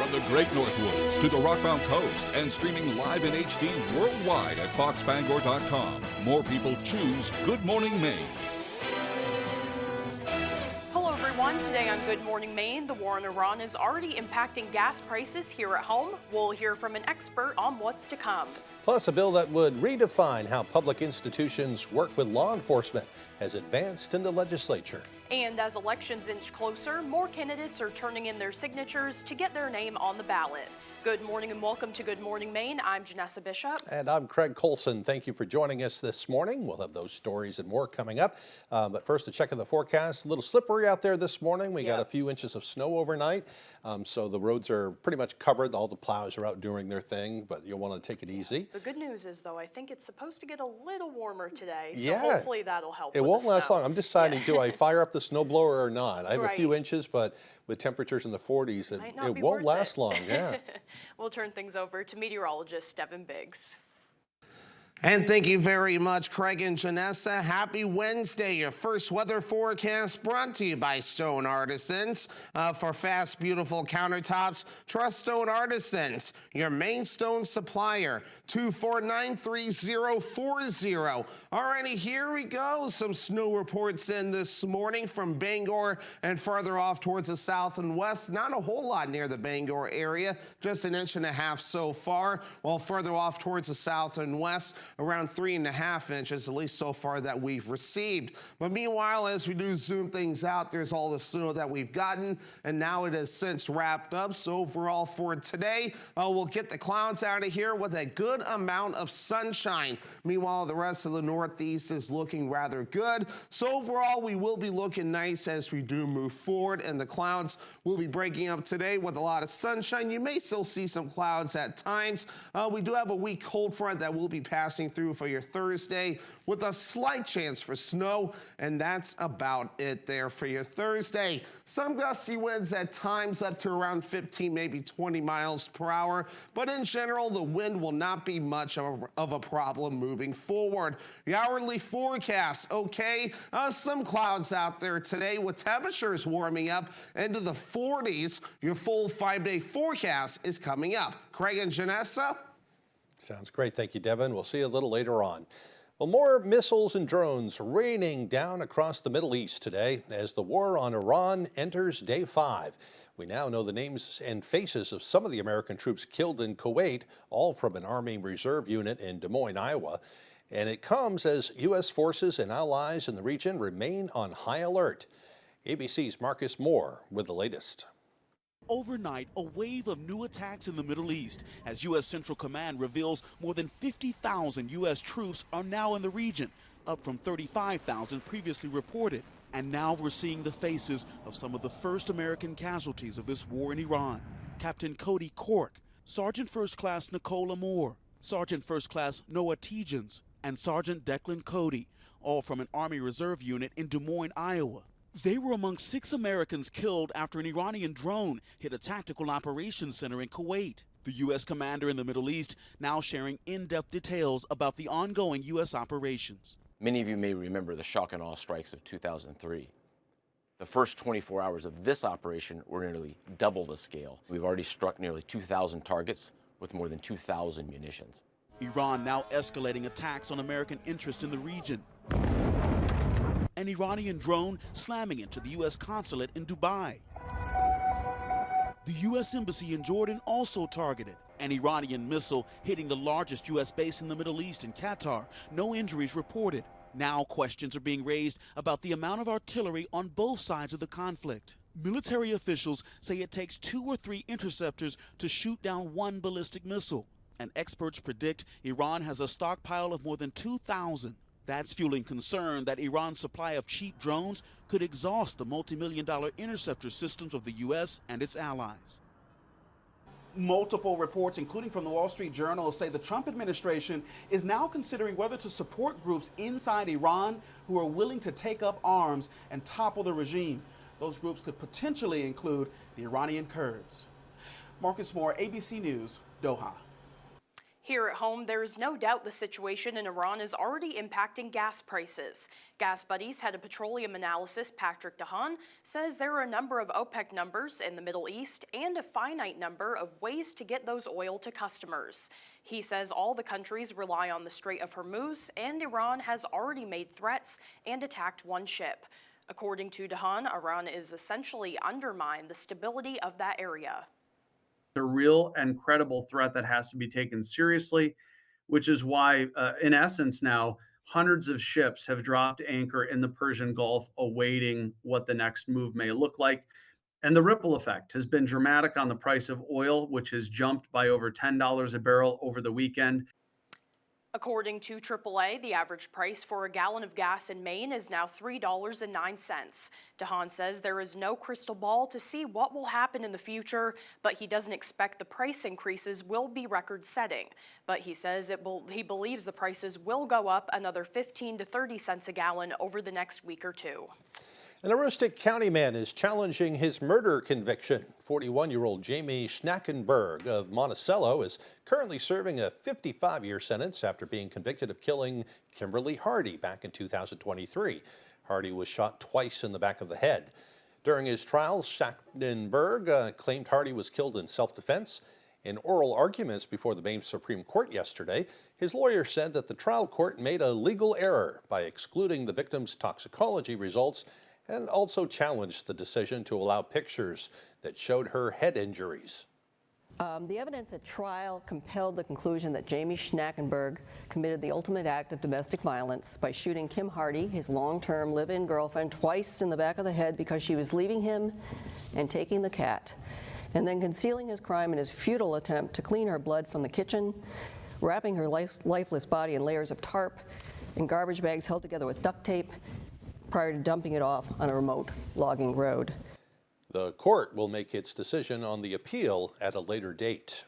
From the Great Northwoods to the Rockbound Coast and streaming live in HD worldwide at foxbangor.com. More people choose Good Morning Maine. Hello everyone. Today on Good Morning Maine, the war in Iran is already impacting gas prices here at home. We'll hear from an expert on what's to come. Plus, a bill that would redefine how public institutions work with law enforcement has advanced in the legislature. And as elections inch closer, more candidates are turning in their signatures to get their name on the ballot. Good morning and welcome to Good Morning Maine. I'm Janessa Bishop. And I'm Craig Colson. Thank you for joining us this morning. We'll have those stories and more coming up. But first, a check of the forecast. A little slippery out there this morning. We got a few inches of snow overnight. So the roads are pretty much covered. All the plows are out doing their thing, but you'll want to take it easy. The good news is, though, I think it's supposed to get a little warmer today. So hopefully that'll help. It won't last long. I'm deciding, do I fire up the snowblower or not? I have a few inches, but with temperatures in the 40s, it won't last long. Yeah. We'll turn things over to meteorologist Devin Biggs. And thank you very much, Craig and Janessa. Happy Wednesday. Your first weather forecast brought to you by Stone Artisans. For fast, beautiful countertops, trust Stone Artisans, your main stone supplier, 2493040. Alrighty, here we go. Some snow reports in this morning from Bangor and farther off towards the south and west. Not a whole lot near the Bangor area, just 1.5 inches so far, while further off towards the south and west, around 3.5 inches, at least so far that we've received. But meanwhile, as we do zoom things out, there's all the snow that we've gotten, and now it has since wrapped up. So overall for today, we'll get the clouds out of here with a good amount of sunshine. Meanwhile, the rest of the Northeast is looking rather good. So overall, we will be looking nice as we do move forward, and the clouds will be breaking up today with a lot of sunshine. You may still see some clouds at times. We do have a weak cold front that will be passing through for your Thursday with a slight chance for snow, and that's about it there for your Thursday. Some gusty winds at times up to around 15, maybe 20 miles per hour, but in general, the wind will not be much of a problem moving forward. The hourly forecast, some clouds out there today with temperatures warming up into the 40s. Your full 5-day forecast is coming up. Craig and Janessa. Sounds great. Thank you, Devin. We'll see you a little later on. Well, more missiles and drones raining down across the Middle East today as the war on Iran enters day 5. We now know the names and faces of some of the American troops killed in Kuwait, all from an Army Reserve unit in Des Moines, Iowa. And it comes as U.S. forces and allies in the region remain on high alert. ABC's Marcus Moore with the latest. Overnight, a wave of new attacks in the Middle East as U.S. Central Command reveals more than 50,000 U.S. troops are now in the region, up from 35,000 previously reported. And now we're seeing the faces of some of the first American casualties of this war in Iran. Captain Cody Cork, Sergeant First Class Nicola Moore, Sergeant First Class Noah Tegens, and Sergeant Declan Cody, all from an Army Reserve unit in Des Moines, Iowa. They were among 6 Americans killed after an Iranian drone hit a tactical operations center in Kuwait. The U.S. commander in the Middle East now sharing in-depth details about the ongoing U.S. operations. Many of you may remember the shock and awe strikes of 2003. The first 24 hours of this operation were nearly double the scale. We've already struck nearly 2,000 targets with more than 2,000 munitions. Iran now escalating attacks on American interests in the region. An Iranian drone slamming into the U.S. consulate in Dubai. The U.S. Embassy in Jordan also targeted. An Iranian missile hitting the largest U.S. base in the Middle East in Qatar. No injuries reported. Now questions are being raised about the amount of artillery on both sides of the conflict. Military officials say it takes 2 or 3 interceptors to shoot down one ballistic missile. And experts predict Iran has a stockpile of more than 2,000. That's fueling concern that Iran's supply of cheap drones could exhaust the multi-million-dollar interceptor systems of the U.S. and its allies. Multiple reports, including from the Wall Street Journal, say the Trump administration is now considering whether to support groups inside Iran who are willing to take up arms and topple the regime. Those groups could potentially include the Iranian Kurds. Marcus Moore, ABC News, Doha. Here at home, there is no doubt the situation in Iran is already impacting gas prices. Gas Buddies head of petroleum analysis Patrick DeHaan says there are a number of OPEC numbers in the Middle East and a finite number of ways to get those oil to customers. He says all the countries rely on the Strait of Hormuz, and Iran has already made threats and attacked one ship. According to DeHaan, Iran is essentially undermined the stability of that area. A real and credible threat that has to be taken seriously, which is why, in essence, now hundreds of ships have dropped anchor in the Persian Gulf, awaiting what the next move may look like. And the ripple effect has been dramatic on the price of oil, which has jumped by over $10 a barrel over the weekend. According to AAA, the average price for a gallon of gas in Maine is now $3.09. DeHaan says there is no crystal ball to see what will happen in the future, but he doesn't expect the price increases will be record-setting. But he says he believes the prices will go up another 15 to 30 cents a gallon over the next week or two. An Aroostook County man is challenging his murder conviction. 41-year-old Jamie Schnackenberg of Monticello is currently serving a 55-year sentence after being convicted of killing Kimberly Hardy back in 2023. Hardy was shot twice in the back of the head. During his trial, Schnackenberg claimed Hardy was killed in self-defense. In oral arguments before the Maine Supreme Court yesterday, his lawyer said that the trial court made a legal error by excluding the victim's toxicology results and also challenged the decision to allow pictures that showed her head injuries. The evidence at trial compelled the conclusion that Jamie Schnackenberg committed the ultimate act of domestic violence by shooting Kim Hardy, his long-term live-in girlfriend, twice in the back of the head because she was leaving him and taking the cat, and then concealing his crime in his futile attempt to clean her blood from the kitchen, wrapping her lifeless body in layers of tarp and garbage bags held together with duct tape, prior to dumping it off on a remote logging road. The court will make its decision on the appeal at a later date.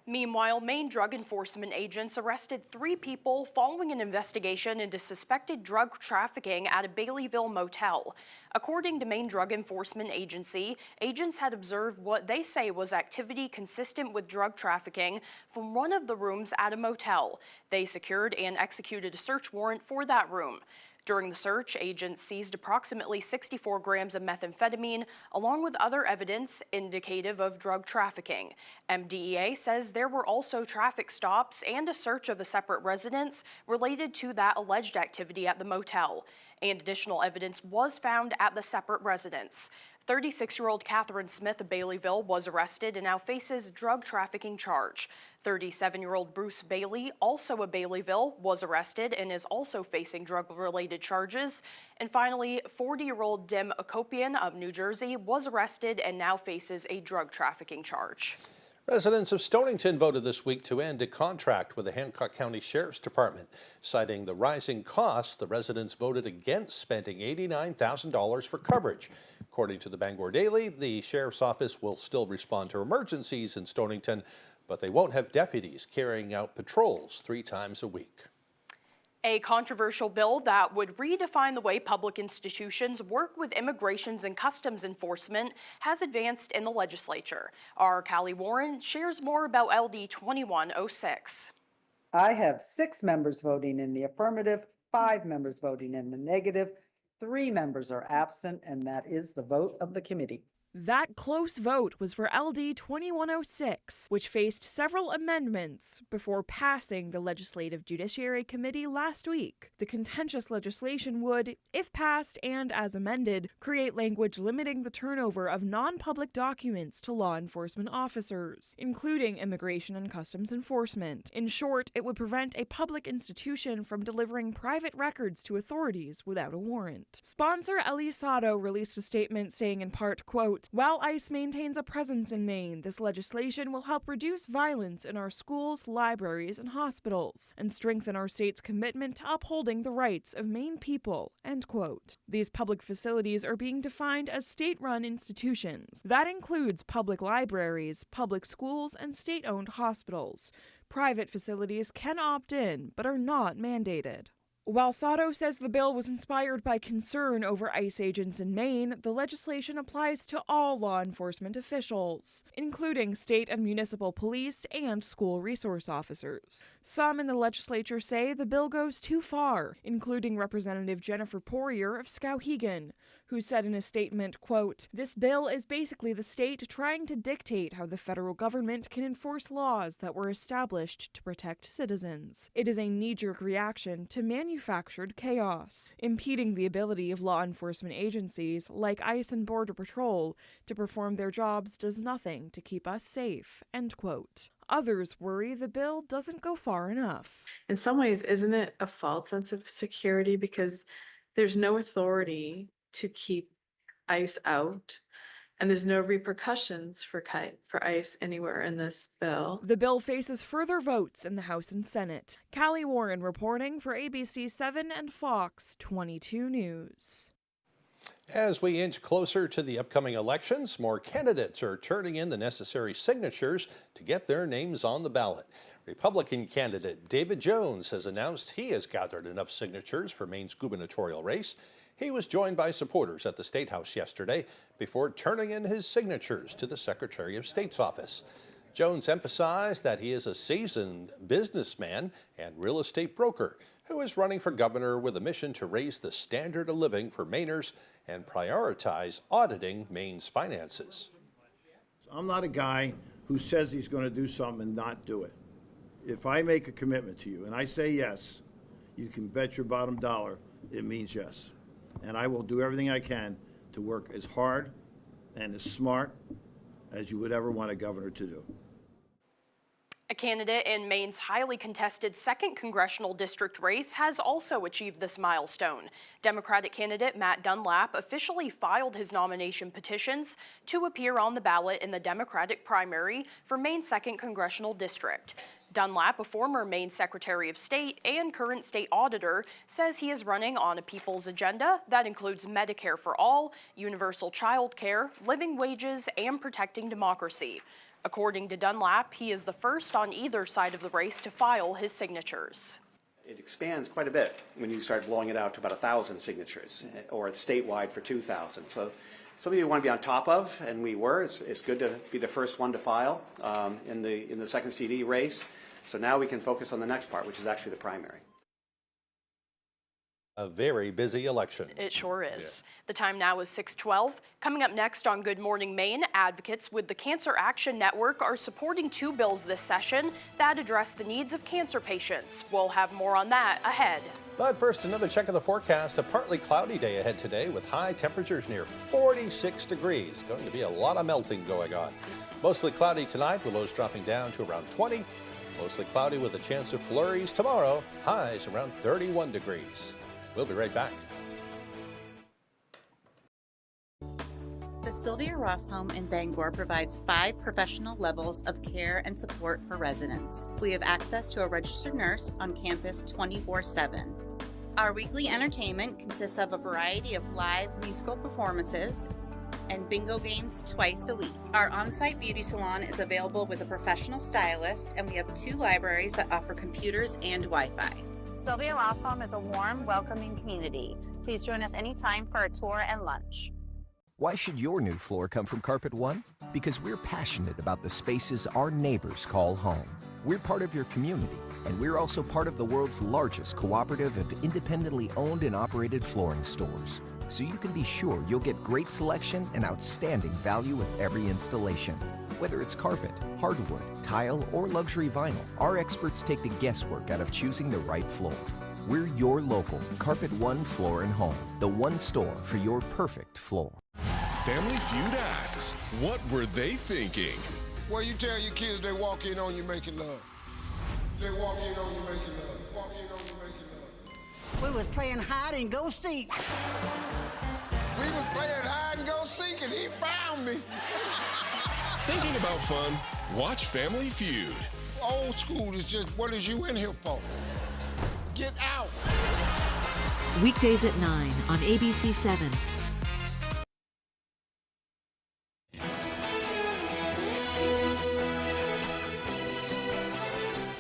Meanwhile, Maine drug enforcement agents arrested 3 people following an investigation into suspected drug trafficking at a Baileyville motel. According to Maine Drug Enforcement Agency, agents had observed what they say was activity consistent with drug trafficking from one of the rooms at a motel. They secured and executed a search warrant for that room. During the search, agents seized approximately 64 grams of methamphetamine, along with other evidence indicative of drug trafficking. MDEA says there were also traffic stops and a search of a separate residence related to that alleged activity at the motel. And additional evidence was found at the separate residence. 36-year-old Catherine Smith of Baileyville was arrested and now faces drug trafficking charge. 37-year-old Bruce Bailey, also of Baileyville, was arrested and is also facing drug-related charges. And finally, 40-year-old Dim Akopian of New Jersey was arrested and now faces a drug trafficking charge. Residents of Stonington voted this week to end a contract with the Hancock County Sheriff's Department. Citing the rising costs, the residents voted against spending $89,000 for coverage. According to the Bangor Daily, the Sheriff's Office will still respond to emergencies in Stonington, but they won't have deputies carrying out patrols 3 times a week. A controversial bill that would redefine the way public institutions work with Immigration and Customs Enforcement has advanced in the legislature. Our Callie Warren shares more about LD 2106. I have 6 members voting in the affirmative, 5 members voting in the negative, 3 members are absent, and that is the vote of the committee. That close vote was for LD 2106, which faced several amendments before passing the Legislative Judiciary Committee last week. The contentious legislation would, if passed and as amended, create language limiting the turnover of non-public documents to law enforcement officers, including Immigration and Customs Enforcement. In short, it would prevent a public institution from delivering private records to authorities without a warrant. Sponsor Ellie Sato released a statement saying in part, quote, "While ICE maintains a presence in Maine, this legislation will help reduce violence in our schools, libraries, and hospitals, and strengthen our state's commitment to upholding the rights of Maine people," end quote. These public facilities are being defined as state-run institutions. That includes public libraries, public schools, and state-owned hospitals. Private facilities can opt in, but are not mandated. While Sato says the bill was inspired by concern over ICE agents in Maine, the legislation applies to all law enforcement officials, including state and municipal police and school resource officers. Some in the legislature say the bill goes too far, including Representative Jennifer Poirier of Skowhegan, who said in a statement, quote, "This bill is basically the state trying to dictate how the federal government can enforce laws that were established to protect citizens. It is a knee-jerk reaction to manufactured chaos, impeding the ability of law enforcement agencies like ICE and Border Patrol to perform their jobs does nothing to keep us safe," end quote. Others worry the bill doesn't go far enough. In some ways, isn't it a false sense of security because there's no authority to keep ICE out, and there's no repercussions for ICE anywhere in this bill. The bill faces further votes in the House and Senate. Callie Warren reporting for ABC 7 and Fox 22 News. As we inch closer to the upcoming elections, more candidates are turning in the necessary signatures to get their names on the ballot. Republican candidate David Jones has announced he has gathered enough signatures for Maine's gubernatorial race. He was joined by supporters at the State House yesterday before turning in his signatures to the Secretary of State's office. Jones emphasized that he is a seasoned businessman and real estate broker who is running for governor with a mission to raise the standard of living for Mainers and prioritize auditing Maine's finances. I'm not a guy who says he's going to do something and not do it. If I make a commitment to you and I say yes, you can bet your bottom dollar it means yes. And I will do everything I can to work as hard and as smart as you would ever want a governor to do. A candidate in Maine's highly contested 2nd congressional district race has also achieved this milestone. Democratic candidate Matt Dunlap officially filed his nomination petitions to appear on the ballot in the Democratic primary for Maine's 2nd congressional district. Dunlap, a former Maine Secretary of State and current state auditor, says he is running on a people's agenda that includes Medicare for all, universal child care, living wages, and protecting democracy. According to Dunlap, he is the first on either side of the race to file his signatures. It expands quite a bit when you start blowing it out to about 1,000 signatures, or statewide for 2,000. So something you want to be on top of, and we were. It's good to be the first one to file in the 2nd CD race. So now we can focus on the next part, which is actually the primary. A very busy election. It sure is. The time now is 6:12. Coming up next on Good Morning Maine, advocates with the Cancer Action Network are supporting 2 bills this session that address the needs of cancer patients. We'll have more on that ahead. But first, another check of the forecast. A partly cloudy day ahead today with high temperatures near 46 degrees. Going to be a lot of melting going on. Mostly cloudy tonight with lows dropping down to around 20. Mostly cloudy with a chance of flurries tomorrow. Highs around 31 degrees. We'll be right back. The Sylvia Ross Home in Bangor provides 5 professional levels of care and support for residents. We have access to a registered nurse on campus 24/7. Our weekly entertainment consists of a variety of live musical performances and bingo games twice a week. Our on-site beauty salon is available with a professional stylist, and we have 2 libraries that offer computers and Wi-Fi. Sylvia Ross Home is a warm, welcoming community. Please join us anytime for a tour and lunch. Why should your new floor come from Carpet One? Because we're passionate about the spaces our neighbors call home. We're part of your community, and we're also part of the world's largest cooperative of independently owned and operated flooring stores. So you can be sure you'll get great selection and outstanding value with every installation. Whether it's carpet, hardwood, tile, or luxury vinyl, our experts take the guesswork out of choosing the right floor. We're your local Carpet One Floor and Home, the one store for your perfect floor. Family Feud asks, what were they thinking? Well, you tell your kids they walk in on you making love. They walk in on you making love. Walk in on you making love. We was playing hide and go seek. We was playing hide and go seek and he found me. Thinking about fun? Watch Family Feud. Old school is just, what is you in here for? Get out. Weekdays at 9 on ABC 7.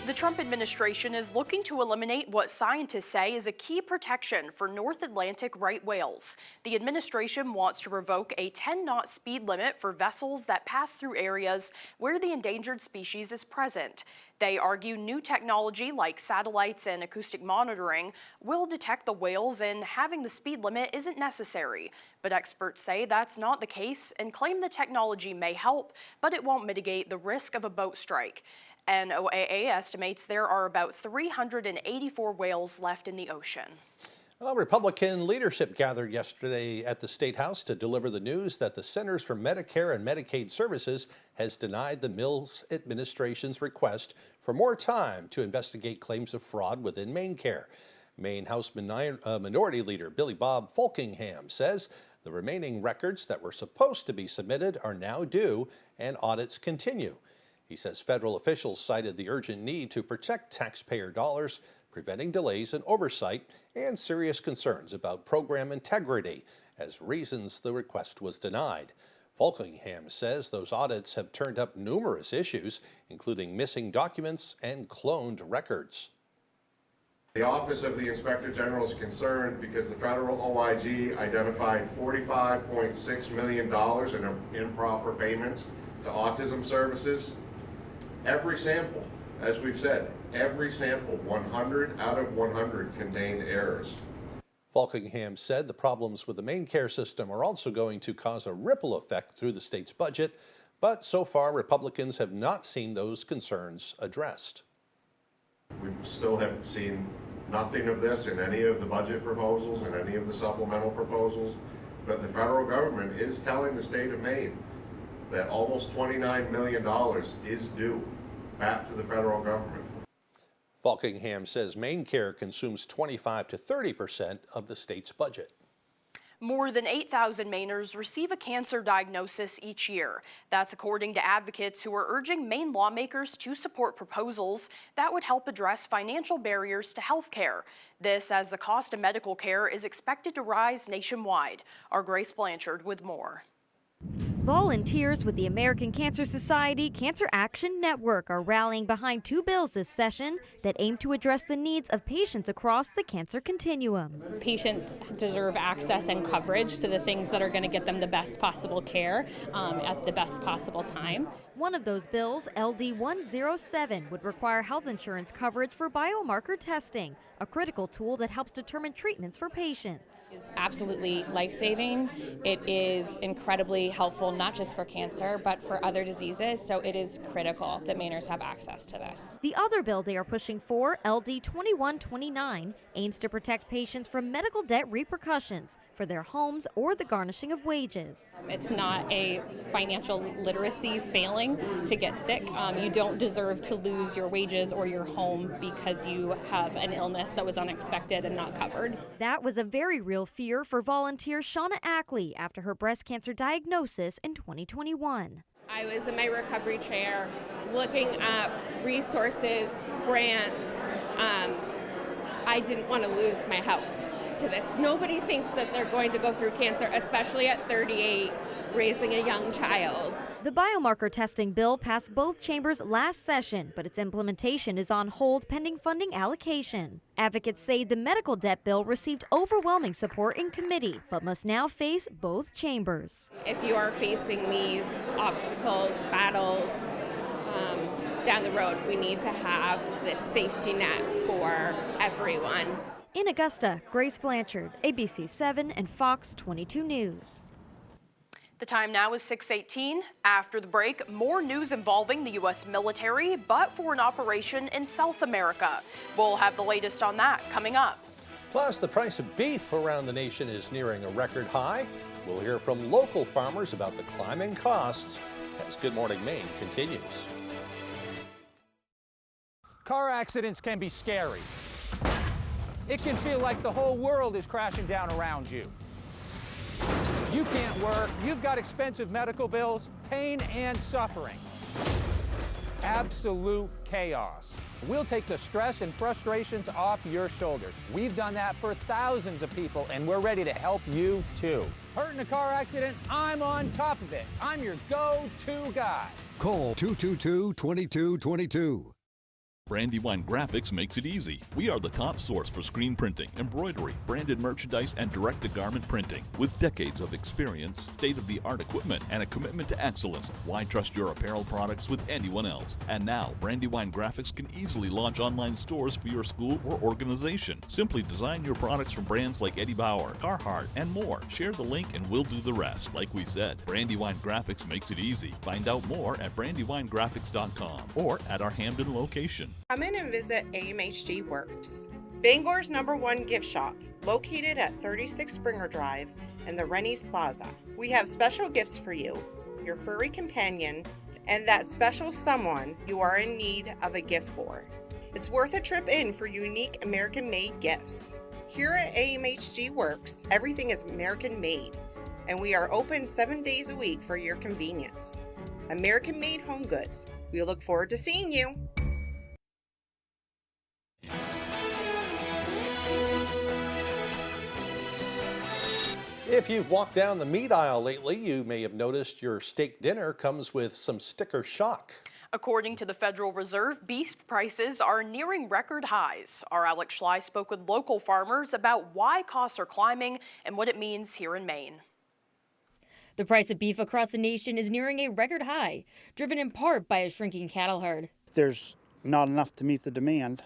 The Trump administration is looking to eliminate what scientists say is a key protection for North Atlantic right whales. The administration wants to revoke a 10-knot speed limit for vessels that pass through areas where the endangered species is present. They argue new technology like satellites and acoustic monitoring will detect the whales and having the speed limit isn't necessary. But experts say that's not the case and claim the technology may help, but it won't mitigate the risk of a boat strike. NOAA estimates there are about 384 whales left in the ocean. Well, Republican leadership gathered yesterday at the State House to deliver the news that the Centers for Medicare and Medicaid Services has denied the Mills administration's request for more time to investigate claims of fraud within MaineCare. Maine House Minority Leader Billy Bob Folkingham says the remaining records that were supposed to be submitted are now due and audits continue. He says federal officials cited the urgent need to protect taxpayer dollars, preventing delays in oversight and serious concerns about program integrity as reasons the request was denied. Folkingham says those audits have turned up numerous issues, including missing documents and cloned records. The Office of the Inspector General is concerned because the federal OIG identified $45.6 million in improper payments to autism services. Every sample, as we've said, every sample, 100 out of 100 contained errors. Folkingham said the problems with the MaineCare system are also going to cause a ripple effect through the state's budget, but so far Republicans have not seen those concerns addressed. We still have seen nothing of this in any of the budget proposals and any of the supplemental proposals, but the federal government is telling the state of Maine that almost $29 million is due back to the federal government. Folkingham says MaineCare consumes 25 to 30% of the state's budget. More than 8,000 Mainers receive a cancer diagnosis each year. That's according to advocates who are urging Maine lawmakers to support proposals that would help address financial barriers to health care. This as the cost of medical care is expected to rise nationwide. Our Grace Blanchard with more. Volunteers with the American Cancer Society Cancer Action Network are rallying behind two bills this session that aim to address the needs of patients across the cancer continuum. Patients deserve access and coverage to the things that are going to get them the best possible care at the best possible time. One of those bills, LD 107, would require health insurance coverage for biomarker testing, a critical tool that helps determine treatments for patients. It's absolutely life-saving. It is incredibly helpful, not just for cancer, but for other diseases, so it is critical that Mainers have access to this. The other bill they are pushing for, LD 2129, aims to protect patients from medical debt repercussions for their homes or the garnishing of wages. It's not a financial literacy failing to get sick. You don't deserve to lose your wages or your home because you have an illness that was unexpected and not covered. That was a very real fear for volunteer Shauna Ackley after her breast cancer diagnosis in 2021. I was in my recovery chair looking up resources, grants. I didn't want to lose my house to this. Nobody thinks that they're going to go through cancer, especially at 38, raising a young child. The biomarker testing bill passed both chambers last session, but its implementation is on hold pending funding allocation. Advocates say the medical debt bill received overwhelming support in committee, but must now face both chambers. If you are facing these obstacles, battles, down the road, we need to have this safety net for everyone. In Augusta, Grace Blanchard, ABC 7 and Fox 22 News. The time now is 6:18. After the break, more news involving the U.S. military, but for an operation in South America. We'll have the latest on that coming up. Plus, the price of beef around the nation is nearing a record high. We'll hear from local farmers about the climbing costs as Good Morning Maine continues. Car accidents can be scary. It can feel like the whole world is crashing down around you. You can't work, you've got expensive medical bills, pain and suffering. Absolute chaos. We'll take the stress and frustrations off your shoulders. We've done that for thousands of people, and we're ready to help you too. Hurt in a car accident? I'm on top of it. I'm your go-to guy. Call 222-2222. Brandywine Graphics makes it easy. We are the top source for screen printing, embroidery, branded merchandise, and direct-to-garment printing. With decades of experience, state-of-the-art equipment, and a commitment to excellence, why trust your apparel products with anyone else? And now, Brandywine Graphics can easily launch online stores for your school or organization. Simply design your products from brands like Eddie Bauer, Carhartt, and more. Share the link and we'll do the rest. Like we said, Brandywine Graphics makes it easy. Find out more at brandywinegraphics.com or at our Hamden location. Come in and visit AMHG Works, Bangor's #1 gift shop, located at 36 Springer Drive in the Rennie's Plaza. We have special gifts for you, your furry companion, and that special someone you are in need of a gift for. It's worth a trip in for unique American-made gifts. Here at AMHG Works, everything is American-made, and we are open 7 days a week for your convenience. American-made home goods. We look forward to seeing you. If you've walked down the meat aisle lately, you may have noticed your steak dinner comes with some sticker shock. According to the Federal Reserve, beef prices are nearing record highs. Our Alex Schley spoke with local farmers about why costs are climbing and what it means here in Maine. The price of beef across the nation is nearing a record high, driven in part by a shrinking cattle herd. There's not enough to meet the demand.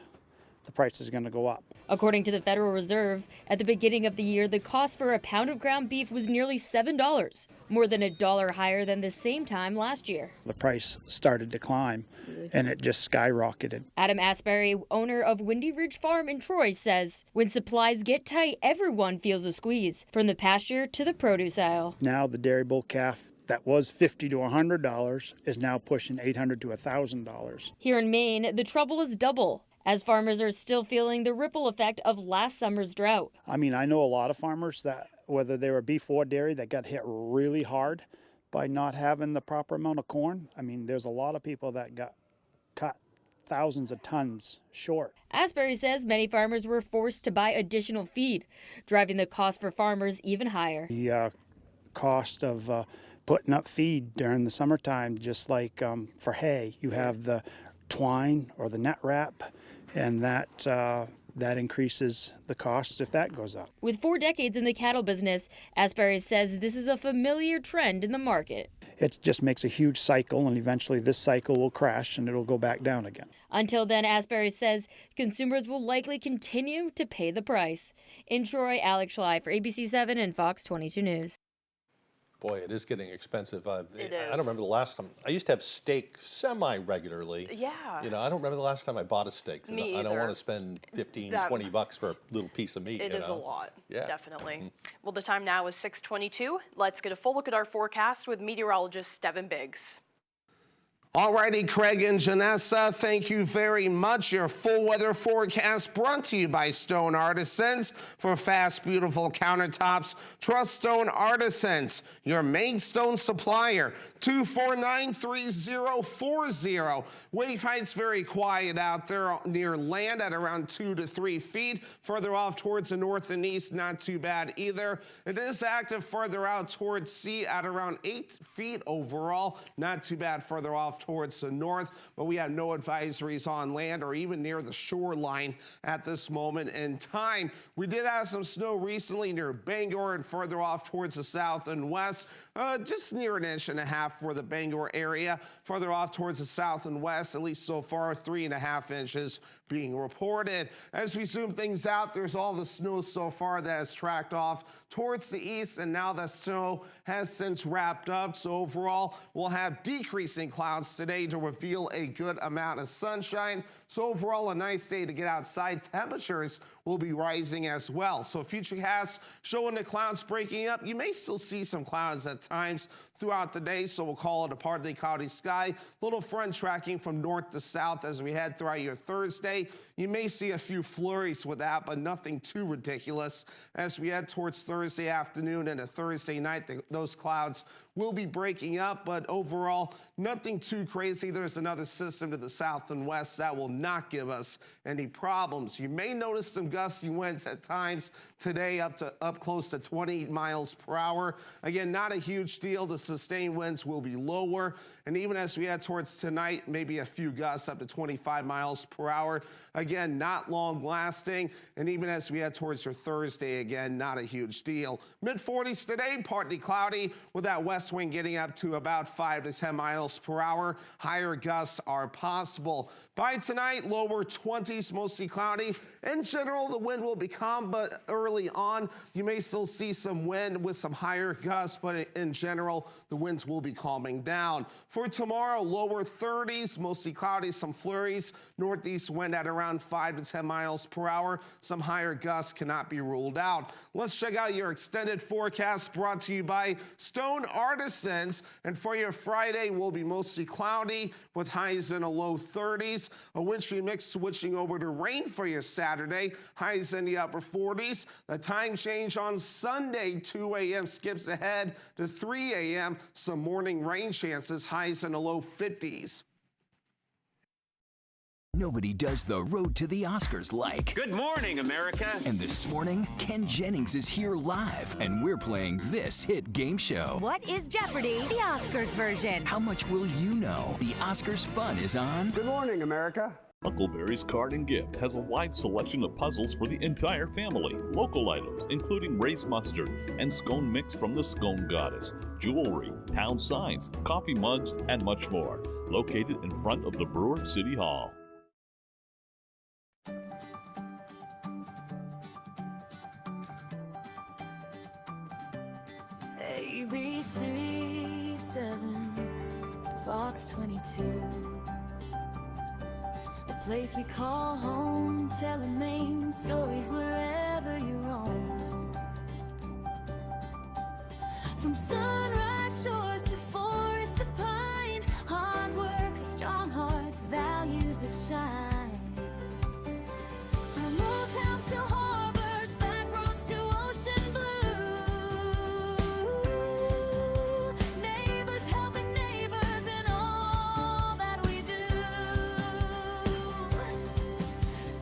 The price is going to go up. According to the Federal Reserve, at the beginning of the year, the cost for a pound of ground beef was nearly $7, more than $1 higher than the same time last year. The price started to climb, and it just skyrocketed. Adam Asbury, owner of Windy Ridge Farm in Troy, says when supplies get tight, everyone feels a squeeze, from the pasture to the produce aisle. Now the dairy bull calf that was $50 to $100 is now pushing $800 to $1,000. Here in Maine, the trouble is double, as farmers are still feeling the ripple effect of last summer's drought. I mean, I know a lot of farmers that, whether they were beef or dairy, that got hit really hard by not having the proper amount of corn. I mean, there's a lot of people that got cut thousands of tons short. Asbury says many farmers were forced to buy additional feed, driving the cost for farmers even higher. The cost of putting up feed during the summertime, just like for hay, you have the twine or the net wrap, and that increases the cost if that goes up. With 4 decades in the cattle business, Asbury says this is a familiar trend in the market. It just makes a huge cycle, and eventually this cycle will crash and it'll go back down again. Until then, Asbury says consumers will likely continue to pay the price. In Troy, Alex Schley for ABC 7 and Fox 22 News. Boy, it is getting expensive. It is. I don't remember the last time. I used to have steak semi-regularly. Yeah. You know, I don't remember the last time I bought a steak. Me I don't either. want to spend $15, $20 for a little piece of meat. It is know? a lot, Yeah. definitely. Well, the time now is 6:22. Let's get a full look at our forecast with meteorologist Devin Biggs. Alrighty, Craig and Janessa, thank you very much. Your full weather forecast brought to you by Stone Artisans. For fast, beautiful countertops, trust Stone Artisans, your main stone supplier. 2493040. Wave height's very quiet out there near land at around 2 to 3 feet. Further off towards the north and east, not too bad either. It is active further out towards sea at around 8 feet overall. Not too bad further off towards the north, but we have no advisories on land or even near the shoreline at this moment in time. We did have some snow recently near Bangor and further off towards the south and west, just near 1.5 inches for the Bangor area. Further off towards the south and west, at least so far, 3.5 inches being reported. As we zoom things out, there's all the snow so far that has tracked off towards the east, and now the snow has since wrapped up. So overall, we'll have decreasing clouds today to reveal a good amount of sunshine. So overall, a nice day to get outside. Temperatures will be rising as well. So futurecasts showing the clouds breaking up. You may still see some clouds at times throughout the day, so we'll call it a partly cloudy sky. Little front tracking from north to south as we head throughout your Thursday. You may see a few flurries with that, but nothing too ridiculous. As we head towards Thursday afternoon and a Thursday night, those clouds will be breaking up, but overall, nothing too crazy. There's another system to the south and west that will not give us any problems. You may notice some gusty winds at times today, up close to 20 miles per hour. Again, not a huge huge deal. The sustained winds will be lower. And even as we head towards tonight, maybe a few gusts up to 25 miles per hour. Again, not long lasting. And even as we head towards your Thursday, again, not a huge deal. Mid-40s today, partly cloudy with that west wind getting up to about 5 to 10 miles per hour. Higher gusts are possible. By tonight, lower 20s, mostly cloudy. In general, the wind will be calm, but early on, you may still see some wind with some higher gusts, but in general, the winds will be calming down. For tomorrow, lower 30s, mostly cloudy, some flurries. Northeast wind at around 5 to 10 miles per hour. Some higher gusts cannot be ruled out. Let's check out your extended forecast brought to you by Stone Artisans. And for your Friday, will be mostly cloudy with highs in the low 30s. A wintry mix switching over to rain for your Saturday. Highs in the upper 40s. The time change on Sunday, 2 a.m. skips ahead to 3 a.m. Some morning rain chances. Highs in the low 50s. Nobody does the road to the Oscars like. Good morning, America. And this morning, Ken Jennings is here live, and we're playing this hit game show. What is Jeopardy? The Oscars version. How much will you know? The Oscars fun is on. Good morning, America. Huckleberry's Card and Gift has a wide selection of puzzles for the entire family. Local items, including raised mustard and scone mix from the Scone Goddess, jewelry, town signs, coffee mugs, and much more. Located in front of the Brewer City Hall. ABC 7, Fox 22. The place we call home, telling main stories wherever you roam. From sunrise shores to forests of pine, hard work, strong hearts, values that shine. From old towns to harbors, back roads to ocean blue. Neighbors helping neighbors in all that we do.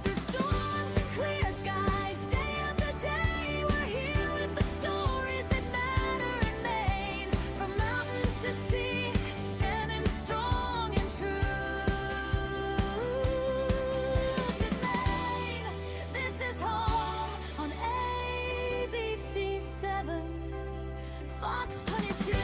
Through storms and clear skies, day after day, we're here with the stories that matter in Maine. From mountains to sea, standing strong and true. This is Maine, this is home on ABC 7, Fox 22.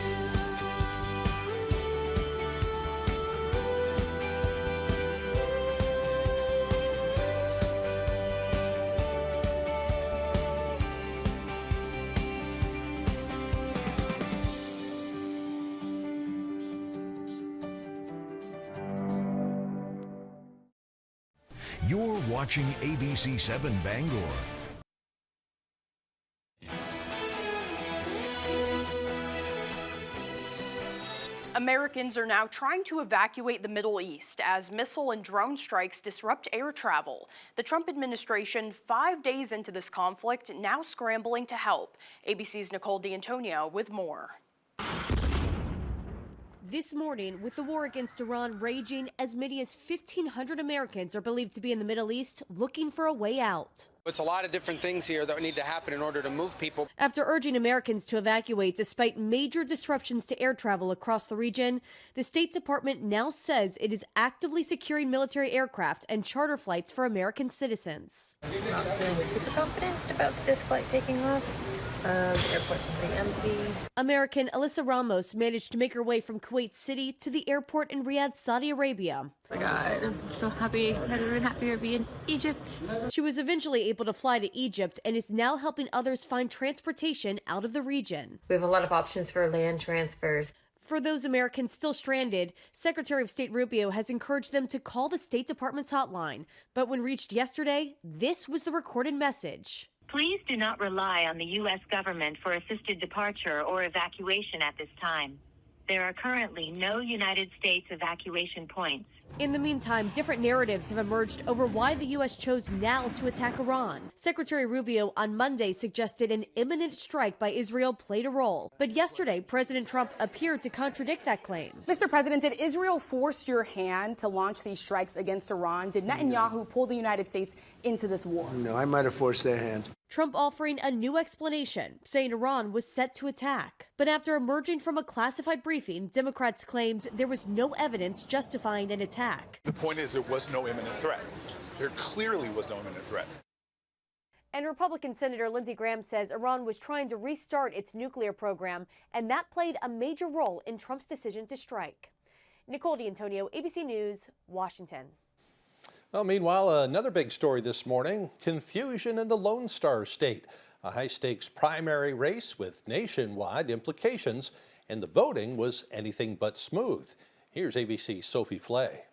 You're watching ABC 7 Bangor. Americans are now trying to evacuate the Middle East as missile and drone strikes disrupt air travel. The Trump administration, 5 days into this conflict, now scrambling to help. ABC's Nicole D'Antonio with more. This morning, with the war against Iran raging, as many as 1,500 Americans are believed to be in the Middle East looking for a way out. It's a lot of different things here that need to happen in order to move people. After urging Americans to evacuate despite major disruptions to air travel across the region, the State Department now says it is actively securing military aircraft and charter flights for American citizens. Not feeling super confident about this flight taking off. The airport's pretty empty. American Alyssa Ramos managed to make her way from Kuwait City to the airport in Riyadh, Saudi Arabia. Oh my God, I'm so happy. I've never been happier to be in Egypt. She was eventually able to fly to Egypt and is now helping others find transportation out of the region. We have a lot of options for land transfers. For those Americans still stranded, Secretary of State Rubio has encouraged them to call the State Department's hotline. But when reached yesterday, this was the recorded message. Please do not rely on the U.S. government for assisted departure or evacuation at this time. There are currently no United States evacuation points. In the meantime, different narratives have emerged over why the U.S. chose now to attack Iran. Secretary Rubio on Monday suggested an imminent strike by Israel played a role. But yesterday, President Trump appeared to contradict that claim. Mr. President, did Israel force your hand to launch these strikes against Iran? Did Netanyahu pull the United States into this war? No, I might have forced their hand. Trump offering a new explanation, saying Iran was set to attack. But after emerging from a classified briefing, Democrats claimed there was no evidence justifying an attack. The point is there was no imminent threat. There clearly was no imminent threat. And Republican Senator Lindsey Graham says Iran was trying to restart its nuclear program, and that played a major role in Trump's decision to strike. Nicole D'Antonio, ABC News, Washington. Well, meanwhile, another big story this morning, confusion in the Lone Star State. A high-stakes primary race with nationwide implications, and the voting was anything but smooth. Here's ABC's Sophie Flay.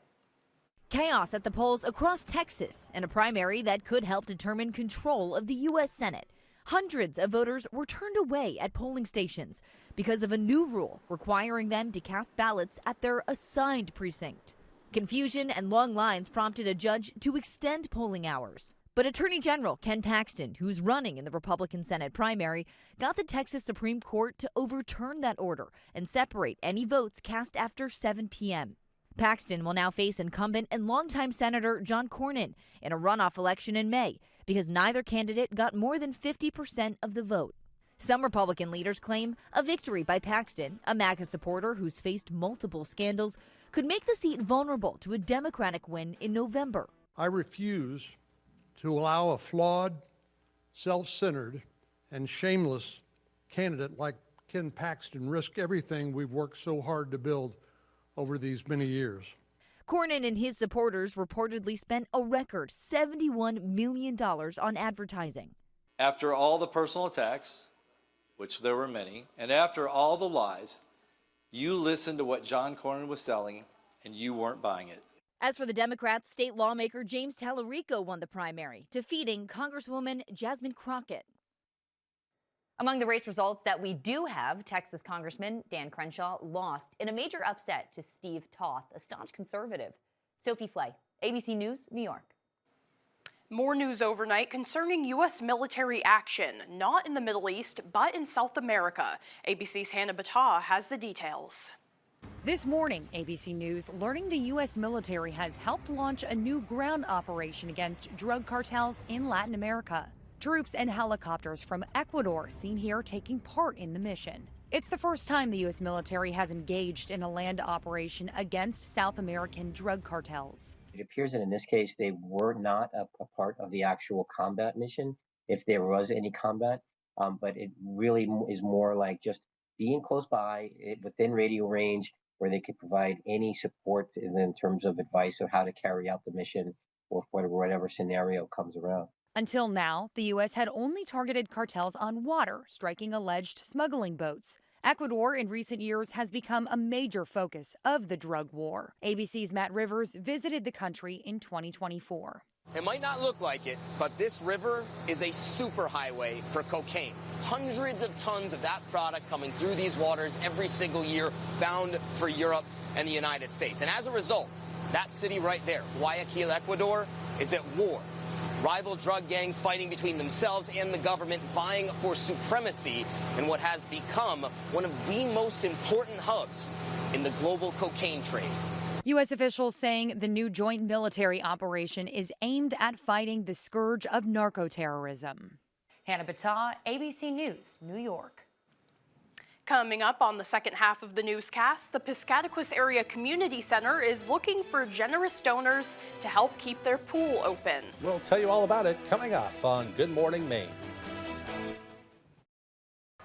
Chaos at the polls across Texas in a primary that could help determine control of the U.S. Senate. Hundreds of voters were turned away at polling stations because of a new rule requiring them to cast ballots at their assigned precinct. Confusion and long lines prompted a judge to extend polling hours. But Attorney General Ken Paxton, who's running in the Republican Senate primary, got the Texas Supreme Court to overturn that order and separate any votes cast after 7 p.m. Paxton will now face incumbent and longtime Senator John Cornyn in a runoff election in May because neither candidate got more than 50% of the vote. Some Republican leaders claim a victory by Paxton, a MAGA supporter who's faced multiple scandals, could make the seat vulnerable to a Democratic win in November. I refuse to allow a flawed, self-centered, and shameless candidate like Ken Paxton risk everything we've worked so hard to build over these many years. Cornyn and his supporters reportedly spent a record $71 million on advertising. After all the personal attacks, which there were many, and after all the lies, you listened to what John Cornyn was selling, and you weren't buying it. As for the Democrats, state lawmaker James Tallarico won the primary, defeating Congresswoman Jasmine Crockett. Among the race results that we do have, Texas Congressman Dan Crenshaw lost in a major upset to Steve Toth, a staunch conservative. Sophie Flay, ABC News, New York. More news overnight concerning U.S. military action, not in the Middle East, but in South America. ABC's Hannah Battah has the details. This morning, ABC News learning the U.S. military has helped launch a new ground operation against drug cartels in Latin America. Troops and helicopters from Ecuador seen here taking part in the mission. It's the first time the U.S. military has engaged in a land operation against South American drug cartels. It appears that in this case, they were not a part of the actual combat mission, if there was any combat, but it really is more like just being close by, within radio range, where they could provide any support in terms of advice of how to carry out the mission or for whatever scenario comes around. Until now, the U.S. had only targeted cartels on water, striking alleged smuggling boats. Ecuador in recent years has become a major focus of the drug war. ABC's Matt Rivers visited the country in 2024. It might not look like it, but this river is a superhighway for cocaine. Hundreds of tons of that product coming through these waters every single year, bound for Europe and the United States. And as a result, that city right there, Guayaquil, Ecuador, is at war. Rival drug gangs fighting between themselves and the government, vying for supremacy in what has become one of the most important hubs in the global cocaine trade. U.S. officials saying the new joint military operation is aimed at fighting the scourge of narco-terrorism. Hannah Battah, ABC News, New York. Coming up on the second half of the newscast, the Piscataquis Area Community Center is looking for generous donors to help keep their pool open. We'll tell you all about it coming up on Good Morning Maine.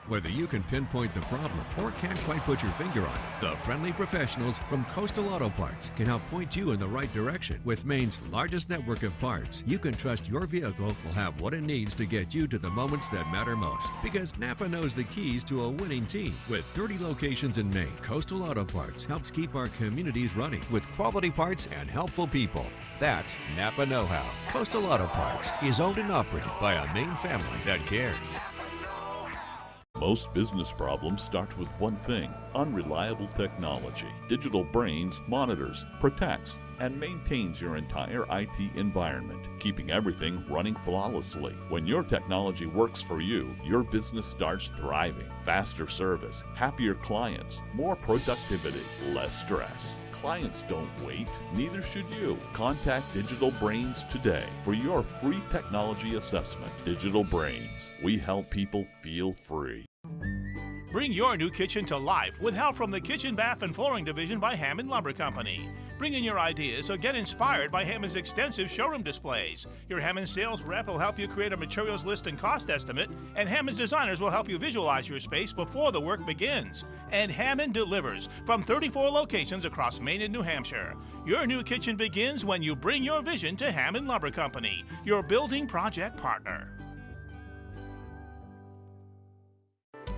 Whether you can pinpoint the problem or can't quite put your finger on it, the friendly professionals from Coastal Auto Parts can help point you in the right direction. With Maine's largest network of parts, you can trust your vehicle will have what it needs to get you to the moments that matter most. Because Napa knows the keys to a winning team. With 30 locations in Maine, Coastal Auto Parts helps keep our communities running with quality parts and helpful people. That's Napa know-how. Coastal Auto Parts is owned and operated by a Maine family that cares. Most business problems start with one thing: unreliable technology. Digital Brains monitors, protects, and maintains your entire IT environment, keeping everything running flawlessly. When your technology works for you, your business starts thriving. Faster service, happier clients, more productivity, less stress. Clients don't wait, neither should you. Contact Digital Brains today for your free technology assessment. Digital Brains, we help people feel free. Bring your new kitchen to life with help from the Kitchen, Bath, and Flooring Division by Hammond Lumber Company. Bring in your ideas or get inspired by Hammond's extensive showroom displays. Your Hammond sales rep will help you create a materials list and cost estimate, and Hammond's designers will help you visualize your space before the work begins. And Hammond delivers from 34 locations across Maine and New Hampshire. Your new kitchen begins when you bring your vision to Hammond Lumber Company, your building project partner.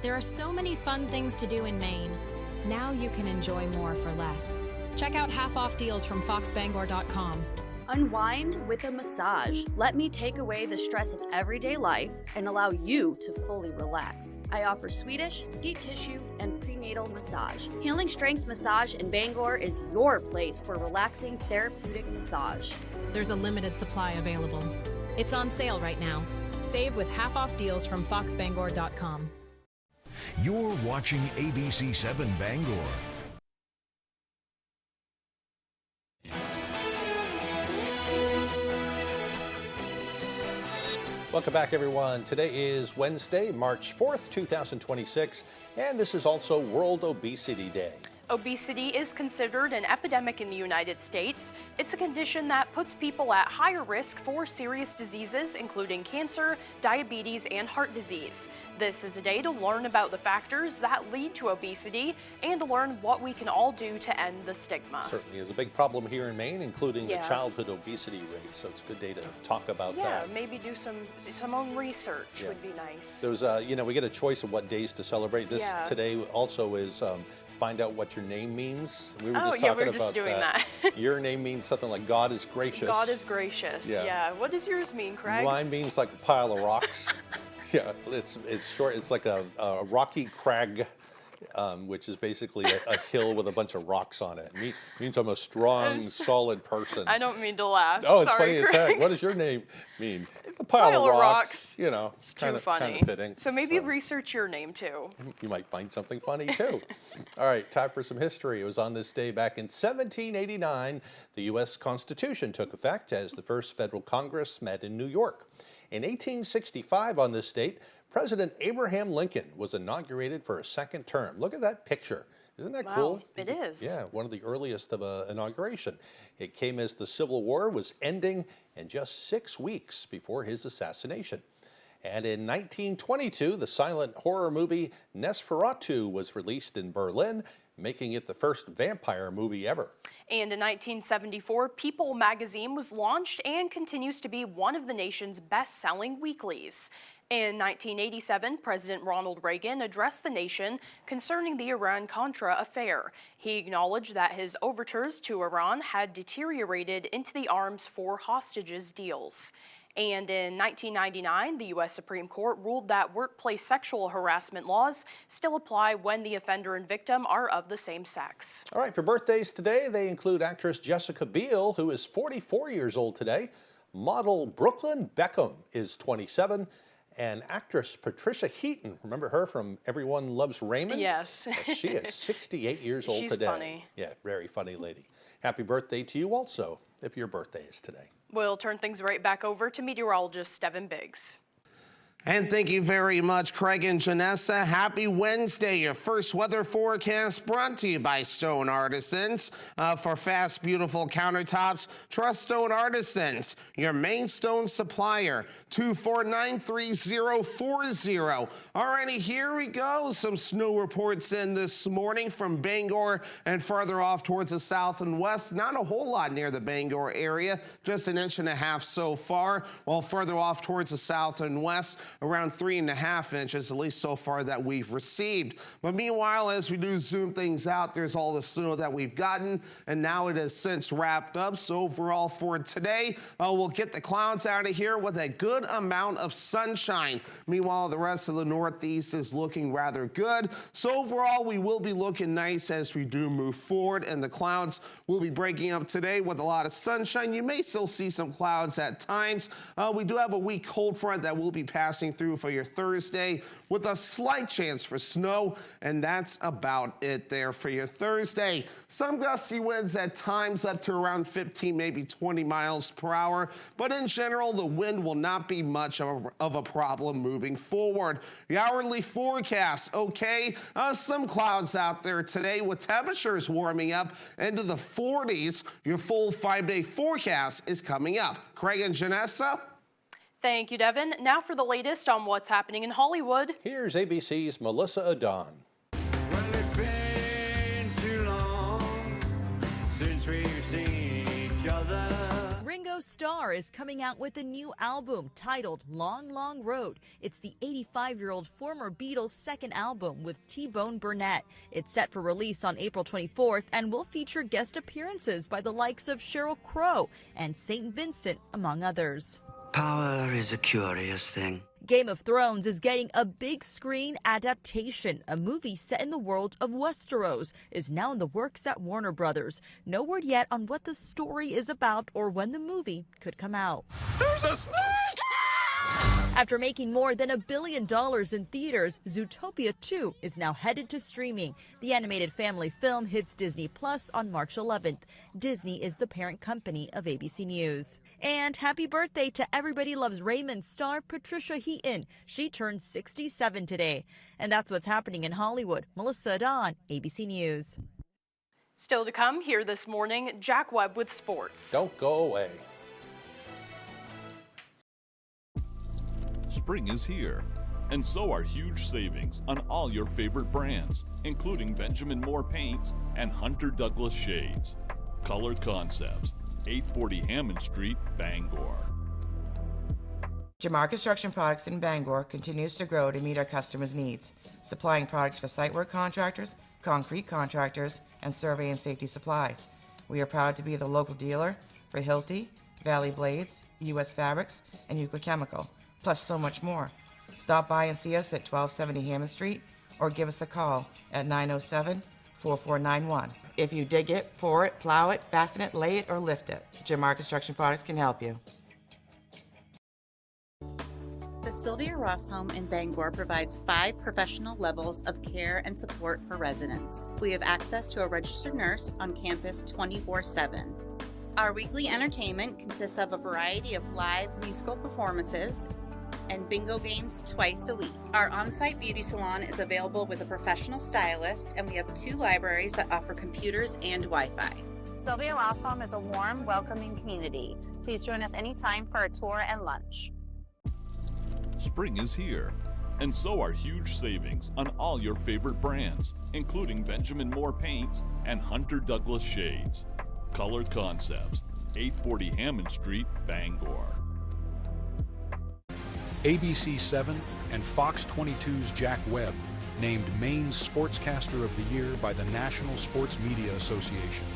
There are so many fun things to do in Maine. Now you can enjoy more for less. Check out half-off deals from foxbangor.com. Unwind with a massage. Let me take away the stress of everyday life and allow you to fully relax. I offer Swedish, deep tissue, and prenatal massage. Healing Strength Massage in Bangor is your place for relaxing therapeutic massage. There's a limited supply available. It's on sale right now. Save with half-off deals from foxbangor.com. You're watching ABC7 Bangor. Welcome back, everyone. Today is Wednesday, March 4th, 2026, and this is also World Obesity Day. Obesity is considered an epidemic in the United States. It's a condition that puts people at higher risk for serious diseases, including cancer, diabetes, and heart disease. This is a day to learn about the factors that lead to obesity and to learn what we can all do to end the stigma. Certainly is a big problem here in Maine, including the childhood obesity rate, so it's a good day to talk about that. Yeah, maybe do some own research would be nice. There's, we get a choice of what days to celebrate. This today also is find out what your name means. We were just talking about doing that. Your name means something like God is gracious. God is gracious. Yeah. What does yours mean, Craig? Mine means like a pile of rocks. Yeah, it's short. It's like a rocky crag, which is basically a hill with a bunch of rocks on it. It means I'm a strong, solid person. I don't mean to laugh. Oh, it's Sorry, funny as Craig. heck. What does your name mean? A pile of rocks. You know, it's kind too funny. Kind of fitting. So maybe research your name too. You might find something funny too. All right, time for some history. It was on this day back in 1789, the U.S. Constitution took effect as the first federal Congress met in New York. In 1865 on this date, President Abraham Lincoln was inaugurated for a second term. Look at that picture. Isn't that cool? It is. Yeah, one of the earliest of an inauguration. It came as the Civil War was ending and just 6 weeks before his assassination. And in 1922, the silent horror movie Nosferatu was released in Berlin, making it the first vampire movie ever. And in 1974, People magazine was launched and continues to be one of the nation's best-selling weeklies. In 1987, President Ronald Reagan addressed the nation concerning the Iran-Contra affair. He acknowledged that his overtures to Iran had deteriorated into the arms for hostages deals. And in 1999, the U.S. Supreme Court ruled that workplace sexual harassment laws still apply when the offender and victim are of the same sex. All right, for birthdays today, they include actress Jessica Biel, who is 44 years old today. Model Brooklyn Beckham is 27. And actress Patricia Heaton, remember her from Everyone Loves Raymond? Yes. She is 68 years old today. She's funny. Yeah, very funny lady. Happy birthday to you also, if your birthday is today. We'll turn things right back over to meteorologist Steven Biggs. And thank you very much, Craig and Janessa. Happy Wednesday. Your first weather forecast brought to you by Stone Artisans. For fast, beautiful countertops, trust Stone Artisans, your main stone supplier, 2493040. Alrighty, here we go. Some snow reports in this morning from Bangor and farther off towards the south and west. Not a whole lot near the Bangor area, just 1.5 inches so far, while further off towards the south and west, around 3.5 inches, at least so far that we've received. But meanwhile, as we do zoom things out, there's all the snow that we've gotten, and now it has since wrapped up. So overall for today, we'll get the clouds out of here with a good amount of sunshine. Meanwhile, the rest of the Northeast is looking rather good. So overall, we will be looking nice as we do move forward, and the clouds will be breaking up today with a lot of sunshine. You may still see some clouds at times. We do have a weak cold front that will be passing passing through for your Thursday with a slight chance for snow, and that's about it there for your Thursday. Some gusty winds at times up to around 15, maybe 20 miles per hour, but in general, the wind will not be much of a problem moving forward. The hourly forecast, okay, some clouds out there today with temperatures warming up into the 40s. Your full 5-day forecast is coming up. Craig and Janessa. Thank you, Devin. Now for the latest on what's happening in Hollywood. Here's ABC's Melissa Adon. Well, it's been too long since we've seen each other. Ringo Starr is coming out with a new album titled Long, Long Road. It's the 85-year-old former Beatles' second album with T-Bone Burnett. It's set for release on April 24th and will feature guest appearances by the likes of Sheryl Crow and St. Vincent, among others. Power is a curious thing. Game of Thrones is getting a big screen adaptation. A movie set in the world of Westeros is now in the works at Warner Brothers. No word yet on what the story is about or when the movie could come out. There's a snake! After making more than $1 billion in theaters, Zootopia 2 is now headed to streaming. The animated family film hits Disney Plus on March 11th. Disney is the parent company of ABC News. And happy birthday to Everybody Loves Raymond star Patricia Heaton. She turned 67 today. And that's what's happening in Hollywood. Melissa Adon, ABC News. Still to come here this morning, Jack Webb with sports. Don't go away. Spring is here, and so are huge savings on all your favorite brands, including Benjamin Moore paints and Hunter Douglas shades. Colored Concepts, 840 Hammond Street, Bangor. Jamar Construction Products in Bangor continues to grow to meet our customers' needs, supplying products for site work contractors, concrete contractors, and survey and safety supplies. We are proud to be the local dealer for Hilti, Valley Blades, U.S. Fabrics, and Euclid Chemical, plus so much more. Stop by and see us at 1270 Hammond Street or give us a call at 907-4491. If you dig it, pour it, plow it, fasten it, lay it, or lift it, Jamar Construction Products can help you. The Sylvia Ross Home in Bangor provides 5 professional levels of care and support for residents. We have access to a registered nurse on campus 24/7. Our weekly entertainment consists of a variety of live musical performances and bingo games twice a week. Our on-site beauty salon is available with a professional stylist, and we have 2 libraries that offer computers and Wi-Fi. Sylvia Ross Home is a warm, welcoming community. Please join us anytime for a tour and lunch. Spring is here, and so are huge savings on all your favorite brands, including Benjamin Moore paints and Hunter Douglas shades. Colored Concepts, 840 Hammond Street, Bangor. ABC 7 and Fox 22's Jack Webb named Maine's Sportscaster of the Year by the National Sports Media Association.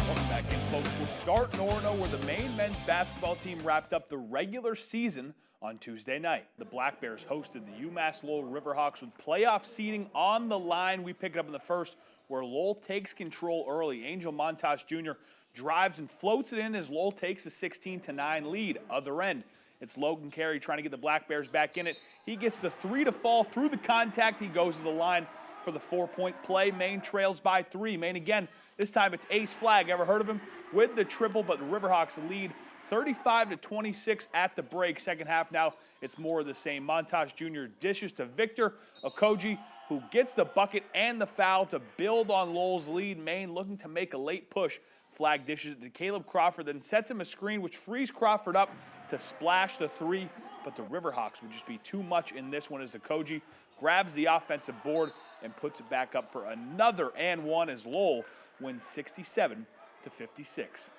Welcome back in, folks. We'll start in Orono, where the Maine men's basketball team wrapped up the regular season on Tuesday night. The Black Bears hosted the UMass Lowell Riverhawks with playoff seeding on the line. We pick it up in the first, where Lowell takes control early. Angel Montas Jr. drives and floats it in as Lowell takes a 16-9 lead. Other end, it's Logan Carey trying to get the Black Bears back in it. He gets the 3 to fall through the contact. He goes to the line for the 4-point play. Maine trails by 3. Maine again, this time it's Ace Flagg, ever heard of him, with the triple, but the Riverhawks lead 35-26 at the break. Second half now, it's more of the same. Montas Jr. dishes to Victor Okoji, who gets the bucket and the foul to build on Lowell's lead. Maine looking to make a late push. Flagg dishes it to Caleb Crawford, then sets him a screen, which frees Crawford up to splash the 3. But the Riverhawks would just be too much in this one as Okoji grabs the offensive board and puts it back up for another and one as Lowell wins 67-56.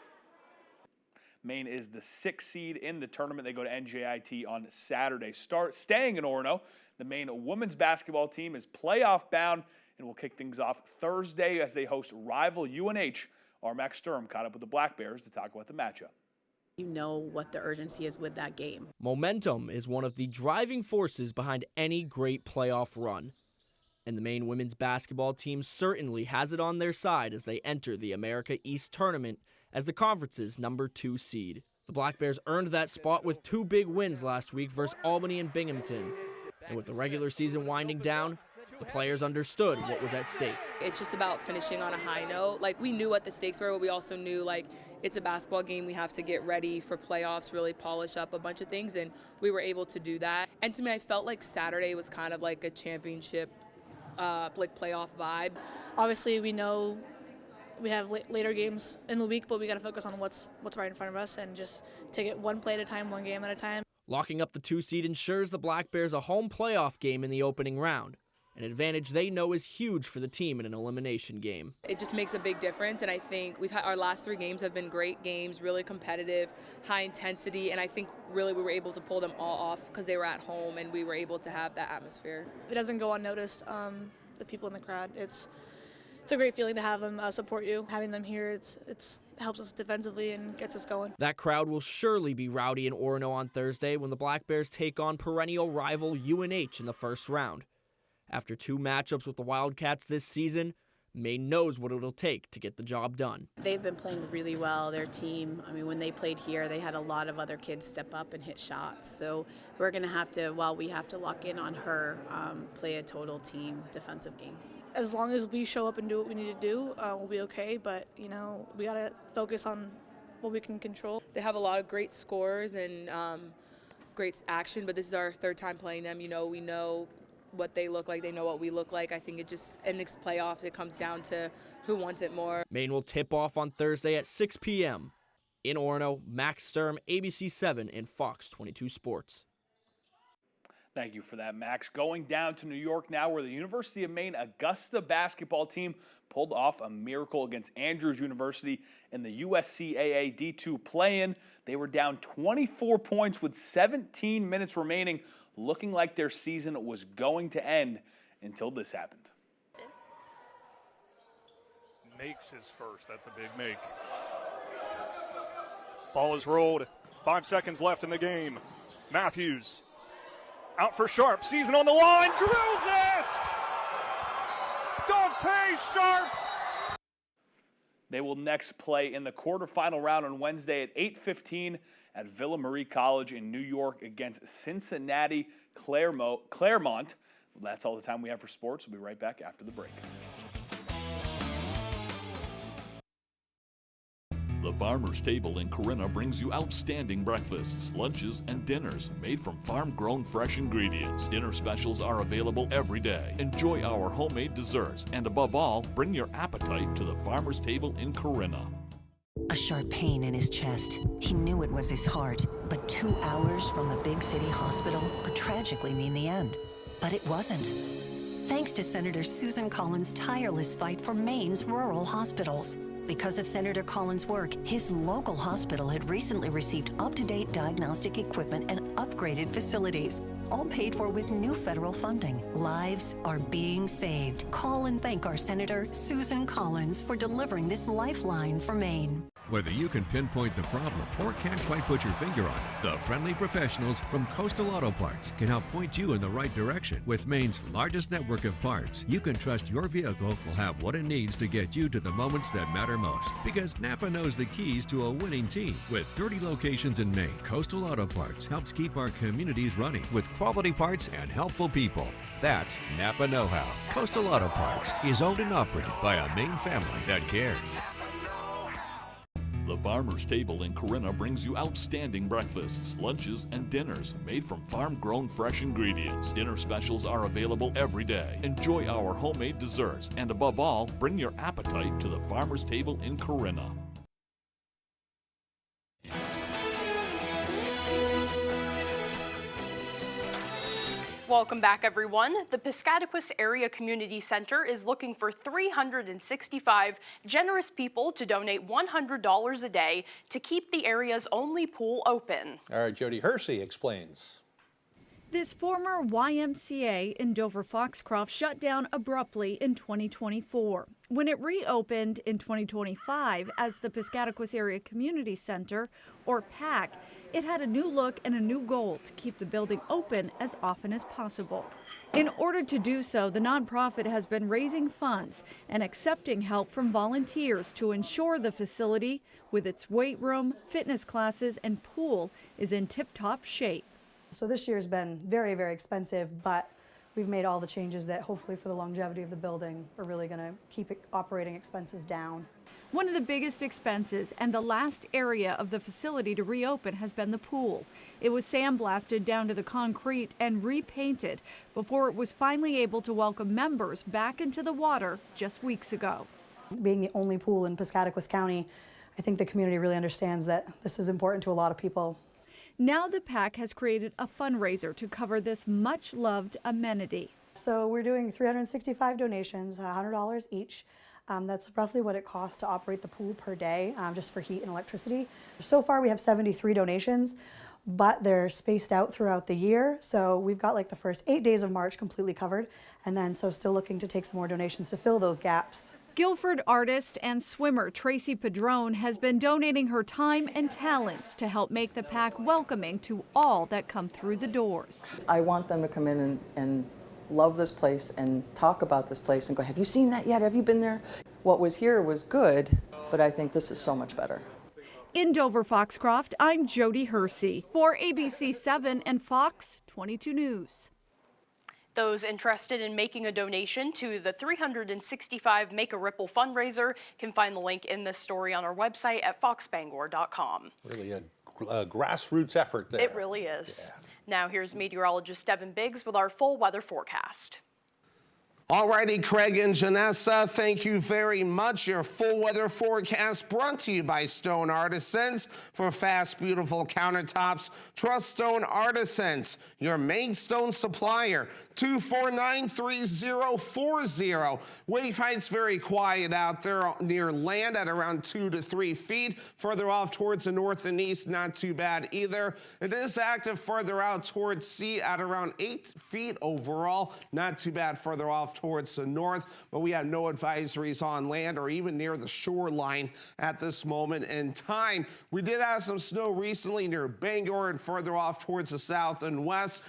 Maine is the 6th seed in the tournament. They go to NJIT on Saturday. Staying in Orono, the Maine women's basketball team is playoff bound and will kick things off Thursday as they host rival UNH. Our Max Sturm caught up with the Black Bears to talk about the matchup. You know what the urgency is with that game. Momentum is one of the driving forces behind any great playoff run. And the Maine women's basketball team certainly has it on their side as they enter the America East Tournament as the conference's #2 seed. The Black Bears earned that spot with 2 big wins last week versus Albany and Binghamton. And with the regular season winding down, the players understood what was at stake. It's just about finishing on a high note. Like, we knew what the stakes were, but we also knew, like, it's a basketball game. We have to get ready for playoffs, really polish up a bunch of things, and we were able to do that. And to me, I felt like Saturday was kind of like a championship, like playoff vibe. Obviously, we know we have later games in the week, but we got to focus on what's right in front of us and just take it one play at a time, one game at a time. Locking up the 2 seed ensures the Black Bears a home playoff game in the opening round, an advantage they know is huge for the team in an elimination game. It just makes a big difference, and I think we've had our last 3 games have been great games, really competitive, high intensity, and I think really we were able to pull them all off because they were at home and we were able to have that atmosphere. It doesn't go unnoticed, the people in the crowd. It's a great feeling to have them support you. Having them here, it's helps us defensively and gets us going. That crowd will surely be rowdy in Orono on Thursday when the Black Bears take on perennial rival UNH in the first round. After 2 matchups with the Wildcats this season, Maine knows what it'll take to get the job done. They've been playing really well, their team. I mean, when they played here, they had a lot of other kids step up and hit shots. So we're going to have to, while we have to lock in on her, play a total team defensive game. As long as we show up and do what we need to do, we'll be okay. But, you know, we got to focus on what we can control. They have a lot of great scores and great action, but this is our 3rd time playing them. You know, we know what they look like, they know what we look like. I think it just, in the playoffs, it comes down to who wants it more. Maine will tip off on Thursday at 6 p.m. In Orono, Max Sturm, ABC 7 and Fox 22 Sports. Thank you for that, Max. Going down to New York now, where the University of Maine Augusta basketball team pulled off a miracle against Andrews University in the USCAA D2 play-in. They were down 24 points with 17 minutes remaining, looking like their season was going to end until this happened. Makes his first. That's a big make. Ball is rolled. 5 seconds left in the game. Matthews out for Sharp. Season on the line. Drills it! Dante Sharp! They will next play in the quarterfinal round on Wednesday at 8:15 at Villa Marie College in New York against Cincinnati Claremont. That's all the time we have for sports. We'll be right back after the break. The Farmer's Table in Corinna brings you outstanding breakfasts, lunches, and dinners made from farm-grown fresh ingredients. Dinner specials are available every day. Enjoy our homemade desserts, and above all, bring your appetite to the Farmer's Table in Corinna. A sharp pain in his chest. He knew it was his heart, but 2 hours from the big city hospital could tragically mean the end. But it wasn't. Thanks to Senator Susan Collins' tireless fight for Maine's rural hospitals. Because of Senator Collins' work, his local hospital had recently received up-to-date diagnostic equipment and upgraded facilities, all paid for with new federal funding. Lives are being saved. Call and thank our Senator Susan Collins for delivering this lifeline for Maine. Whether you can pinpoint the problem or can't quite put your finger on it, the friendly professionals from Coastal Auto Parts can help point you in the right direction. With Maine's largest network of parts, you can trust your vehicle will have what it needs to get you to the moments that matter most. Because Napa knows the keys to a winning team. With 30 locations in Maine, Coastal Auto Parts helps keep our communities running with quality parts and helpful people. That's Napa know-how. Coastal Auto Parts is owned and operated by a Maine family that cares. The Farmer's Table in Corinna brings you outstanding breakfasts, lunches, and dinners made from farm-grown fresh ingredients. Dinner specials are available every day. Enjoy our homemade desserts, and above all, bring your appetite to the Farmer's Table in Corinna. Welcome back, everyone. The Piscataquis Area Community Center is looking for 365 generous people to donate $100 a day to keep the area's only pool open. All right, Jody Hersey explains. This former YMCA in Dover-Foxcroft shut down abruptly in 2024. When it reopened in 2025 as the Piscataquis Area Community Center, or PAC, it had a new look and a new goal to keep the building open as often as possible. In order to do so, the nonprofit has been raising funds and accepting help from volunteers to ensure the facility, with its weight room, fitness classes, and pool, is in tip-top shape. So this year's been very, very expensive, but we've made all the changes that hopefully for the longevity of the building are really going to keep operating expenses down. One of the biggest expenses and the last area of the facility to reopen has been the pool. It was sandblasted down to the concrete and repainted before it was finally able to welcome members back into the water just weeks ago. Being the only pool in Piscataquis County, I think the community really understands that this is important to a lot of people. Now the PAC has created a fundraiser to cover this much-loved amenity. So we're doing 365 donations, $100 each. That's roughly what it costs to operate the pool per day, just for heat and electricity. So far we have 73 donations, but they're spaced out throughout the year. So we've got like the first 8 days of March completely covered, and then so still looking to take some more donations to fill those gaps. Guilford artist and swimmer Tracy Padron has been donating her time and talents to help make the PAC welcoming to all that come through the doors. I want them to come in and love this place and talk about this place and go, have you seen that yet? Have you been there? What was here was good, but I think this is so much better. In Dover-Foxcroft, I'm Jody Hersey for ABC 7 and Fox 22 News. Those interested in making a donation to the 365 Make a Ripple fundraiser can find the link in this story on our website at foxbangor.com. Really a grassroots effort there. It really is. Yeah. Now here's meteorologist Devin Biggs with our full weather forecast. Alrighty, Craig and Janessa, thank you very much. Your full weather forecast brought to you by Stone Artisans. For fast, beautiful countertops, trust Stone Artisans, your main stone supplier. 2493040. Wave height's very quiet out there near land at around 2 to 3 feet. Further off towards the north and east, not too bad either. It is active further out towards sea at around 8 feet overall. Not too bad further off towards the north, but we have no advisories on land or even near the shoreline at this moment in time. We did have some snow recently near Bangor and further off towards the south and west,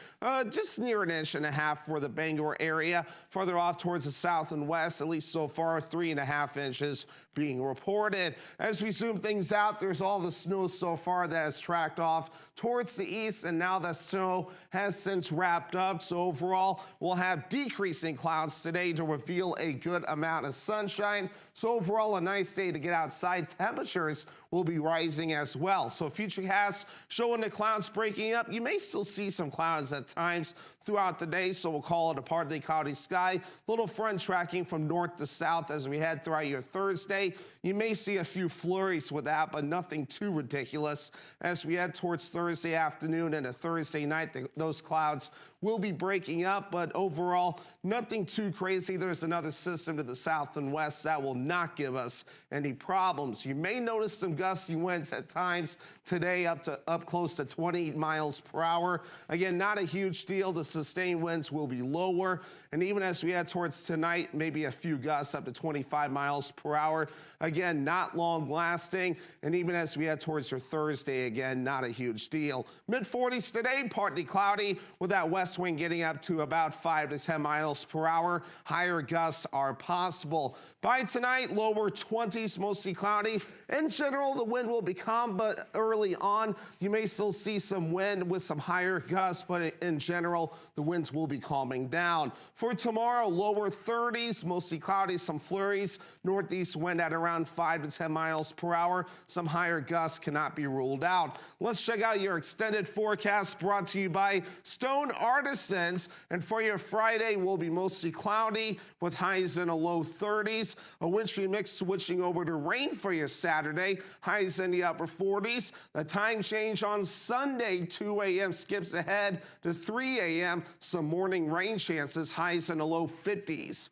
just near 1.5 inches for the Bangor area. Further off towards the south and west, at least so far, 3.5 inches being reported. As we zoom things out, there's all the snow so far that has tracked off towards the east, and now the snow has since wrapped up. So overall, we'll have decreasing clouds today to reveal a good amount of sunshine. So overall, a nice day to get outside. Temperatures will be rising as well. So futurecast showing the clouds breaking up. You may still see some clouds at times throughout the day, so we'll call it a partly cloudy sky. Little front tracking from north to south as we head throughout your Thursday. You may see a few flurries with that, but nothing too ridiculous. As we head towards Thursday afternoon and a Thursday night, those clouds will be breaking up, but overall, nothing too crazy. There's another system to the south and west that will not give us any problems. You may notice some gusty winds at times today, up close to 20 miles per hour. Again, not a huge deal. The sustained winds will be lower, and even as we head towards tonight, maybe a few gusts up to 25 miles per hour. Again, not long lasting, and even as we head towards your Thursday, again, not a huge deal. Mid-40s today, partly cloudy with that west wind getting up to about 5 to 10 miles per hour. Higher gusts are possible. By tonight, lower 20s, mostly cloudy. In general, the wind will be calm, but early on, you may still see some wind with some higher gusts, but in general, the winds will be calming down. For tomorrow, lower 30s, mostly cloudy, some flurries. Northeast wind at around 5 to 10 miles per hour. Some higher gusts cannot be ruled out. Let's check out your extended forecast brought to you by Stone Artisans. And for your Friday, will be mostly cloudy with highs in the low 30s. A wintry mix switching over to rain for your Saturday. Highs in the upper 40s. The time change on Sunday, 2 a.m. skips ahead to 3 a.m. Some morning rain chances. Highs in the low 50s.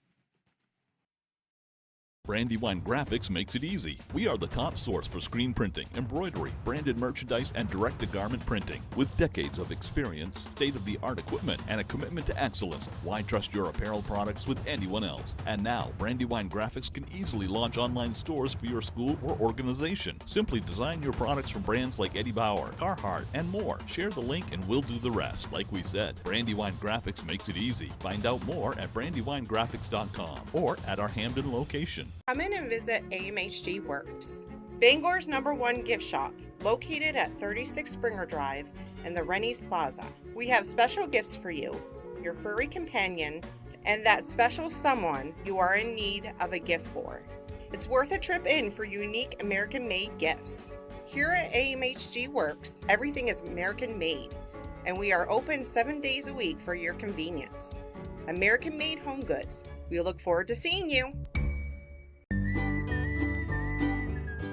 Brandywine Graphics makes it easy. We are the top source for screen printing, embroidery, branded merchandise, and direct-to-garment printing. With decades of experience, state-of-the-art equipment, and a commitment to excellence, why trust your apparel products with anyone else? And now, Brandywine Graphics can easily launch online stores for your school or organization. Simply design your products from brands like Eddie Bauer, Carhartt, and more. Share the link and we'll do the rest. Like we said, Brandywine Graphics makes it easy. Find out more at brandywinegraphics.com or at our Hamden location. Come in and visit AMHG Works, Bangor's #1 gift shop, located at 36 Springer Drive in the Rennie's Plaza. We have special gifts for you, your furry companion, and that special someone you are in need of a gift for. It's worth a trip in for unique American-made gifts. Here at AMHG Works, everything is American-made, and we are open 7 days a week for your convenience. American-made home goods. We look forward to seeing you.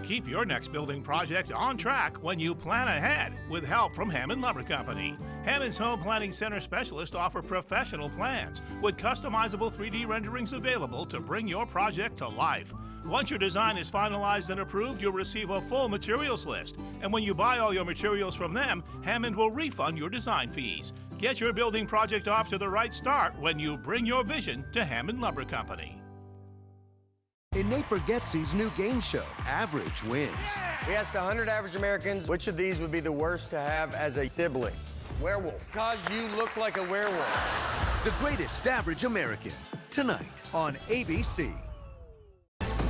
Keep your next building project on track when you plan ahead with help from Hammond Lumber Company. Hammond's Home Planning Center specialists offer professional plans with customizable 3D renderings available to bring your project to life. Once your design is finalized and approved, you'll receive a full materials list. And when you buy all your materials from them, Hammond will refund your design fees. Get your building project off to the right start when you bring your vision to Hammond Lumber Company. In Nate Bargatze's new game show, Average Wins. We asked 100 average Americans which of these would be the worst to have as a sibling. Werewolf. Because you look like a werewolf. The Greatest Average American, tonight on ABC.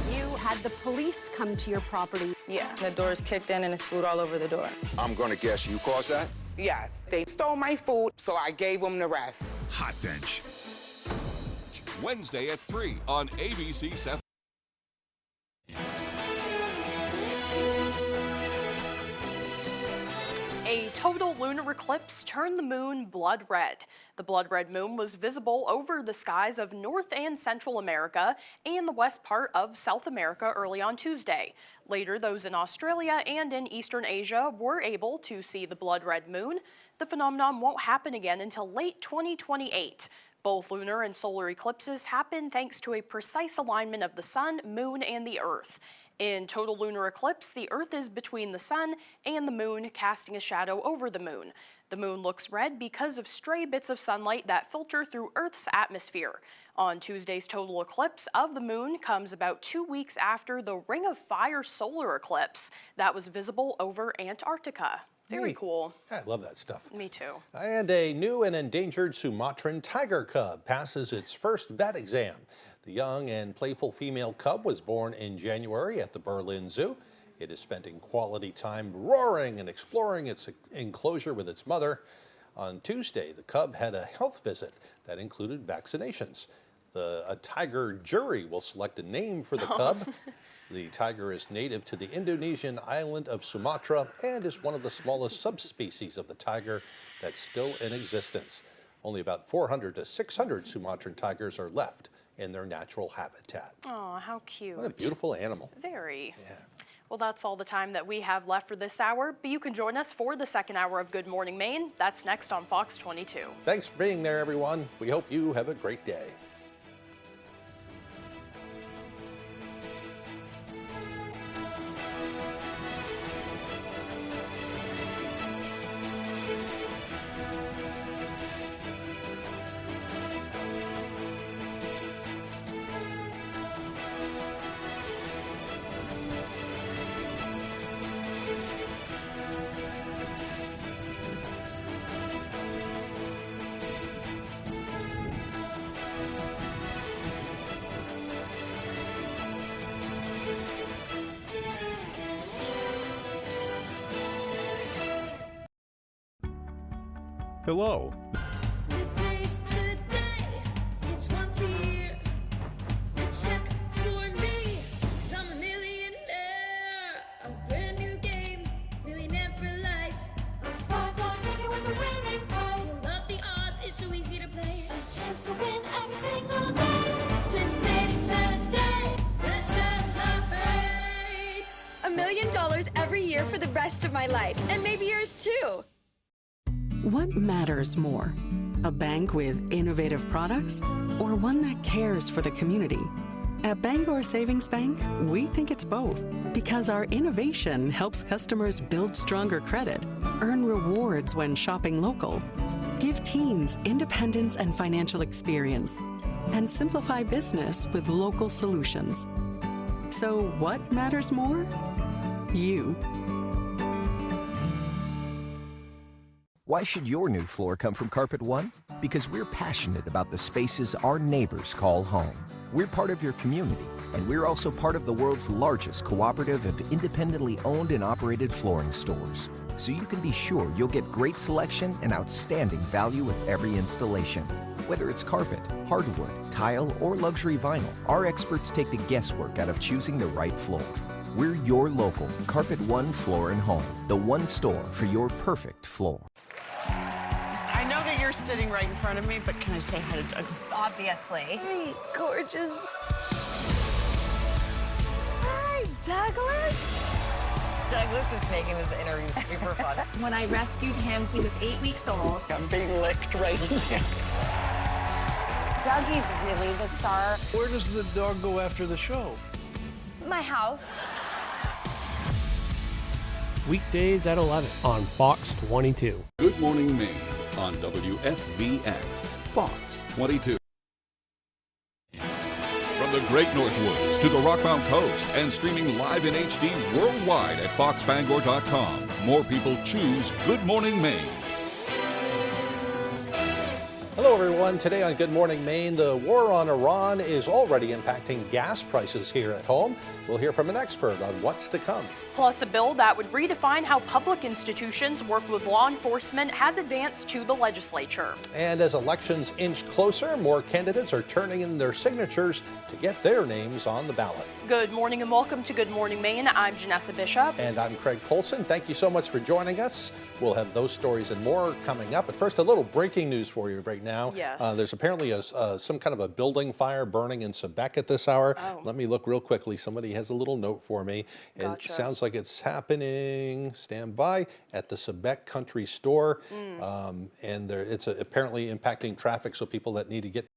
You had the police come to your property. Yeah, the door is kicked in and there's food all over the door. I'm gonna guess you caused that? Yes, they stole my food, so I gave them the rest. Hot Bench. Wednesday at 3 on ABC 7. A total lunar eclipse turned the moon blood red. The blood red moon was visible over the skies of North and Central America and the west part of South America early on Tuesday. Later, those in Australia and in Eastern Asia were able to see the blood red moon. The phenomenon won't happen again until late 2028. Both lunar and solar eclipses happen thanks to a precise alignment of the sun, moon, and the earth. In total lunar eclipse, the Earth is between the sun and the moon, casting a shadow over the moon. The moon looks red because of stray bits of sunlight that filter through Earth's atmosphere. On Tuesday's total eclipse of the moon comes about 2 weeks after the Ring of Fire solar eclipse that was visible over Antarctica. Very cool. I love that stuff. Me too. And a new and endangered Sumatran tiger cub passes its first vet exam. The young and playful female cub was born in January at the Berlin Zoo. It is spending quality time roaring and exploring its enclosure with its mother. On Tuesday, the cub had a health visit that included vaccinations. A tiger jury will select a name for the cub. The tiger is native to the Indonesian island of Sumatra and is one of the smallest subspecies of the tiger that's still in existence. Only about 400 to 600 Sumatran tigers are left in their natural habitat. Oh, how cute. What a beautiful animal. Very. Yeah. Well, that's all the time that we have left for this hour, but you can join us for the second hour of Good Morning Maine. That's next on Fox 22. Thanks for being there, everyone. We hope you have a great day. Hello. Today's the day. It's once a year. A check for me. 'Cause I'm a millionaire. A brand new game. Millionaire for life. A $5 ticket was the winning prize. You love the odds. It's so easy to play. A chance to win every single day. Today's the day. Let's celebrate. $1 million every year for the rest of my life. And maybe yours too. What matters more? A bank with innovative products or one that cares for the community? At Bangor Savings Bank, we think it's both because our innovation helps customers build stronger credit, earn rewards when shopping local, give teens independence and financial experience, and simplify business with local solutions. So what matters more? You. Why should your new floor come from Carpet One? Because we're passionate about the spaces our neighbors call home. We're part of your community, and we're also part of the world's largest cooperative of independently owned and operated flooring stores. So you can be sure you'll get great selection and outstanding value with every installation. Whether it's carpet, hardwood, tile, or luxury vinyl, our experts take the guesswork out of choosing the right floor. We're your local Carpet One Floor and Home, the one store for your perfect floor. I know that you're sitting right in front of me, but can I say hi to Douglas? Obviously. Hey, gorgeous. Hi, Douglas. Douglas is making this interview super fun. When I rescued him, he was 8 weeks old. I'm being licked right now. Dougie's really the star. Where does the dog go after the show? My house. Weekdays at 11 on Fox 22. Good Morning Maine on WFVX, Fox 22. From the Great North Woods to the Rockmount Coast and streaming live in HD worldwide at foxbangor.com. More people choose Good Morning Maine. Hello, everyone. Today on Good Morning Maine, the war on Iran is already impacting gas prices here at home. We'll hear from an expert on what's to come. Plus, a bill that would redefine how public institutions work with law enforcement has advanced to the legislature. And as elections inch closer, more candidates are turning in their signatures to get their names on the ballot. Good morning and welcome to Good Morning Maine. I'm Janessa Bishop. And I'm Craig Polson. Thank you so much for joining us. We'll have those stories and more coming up. But first, a little breaking news for you right now. Yes. There's apparently some kind of a building fire burning in Sebec at this hour. Oh. Let me look real quickly. Somebody has a little note for me. Gotcha. It sounds like it's happening, stand by, at the Sebec Country Store. And it's apparently impacting traffic, so people that need to get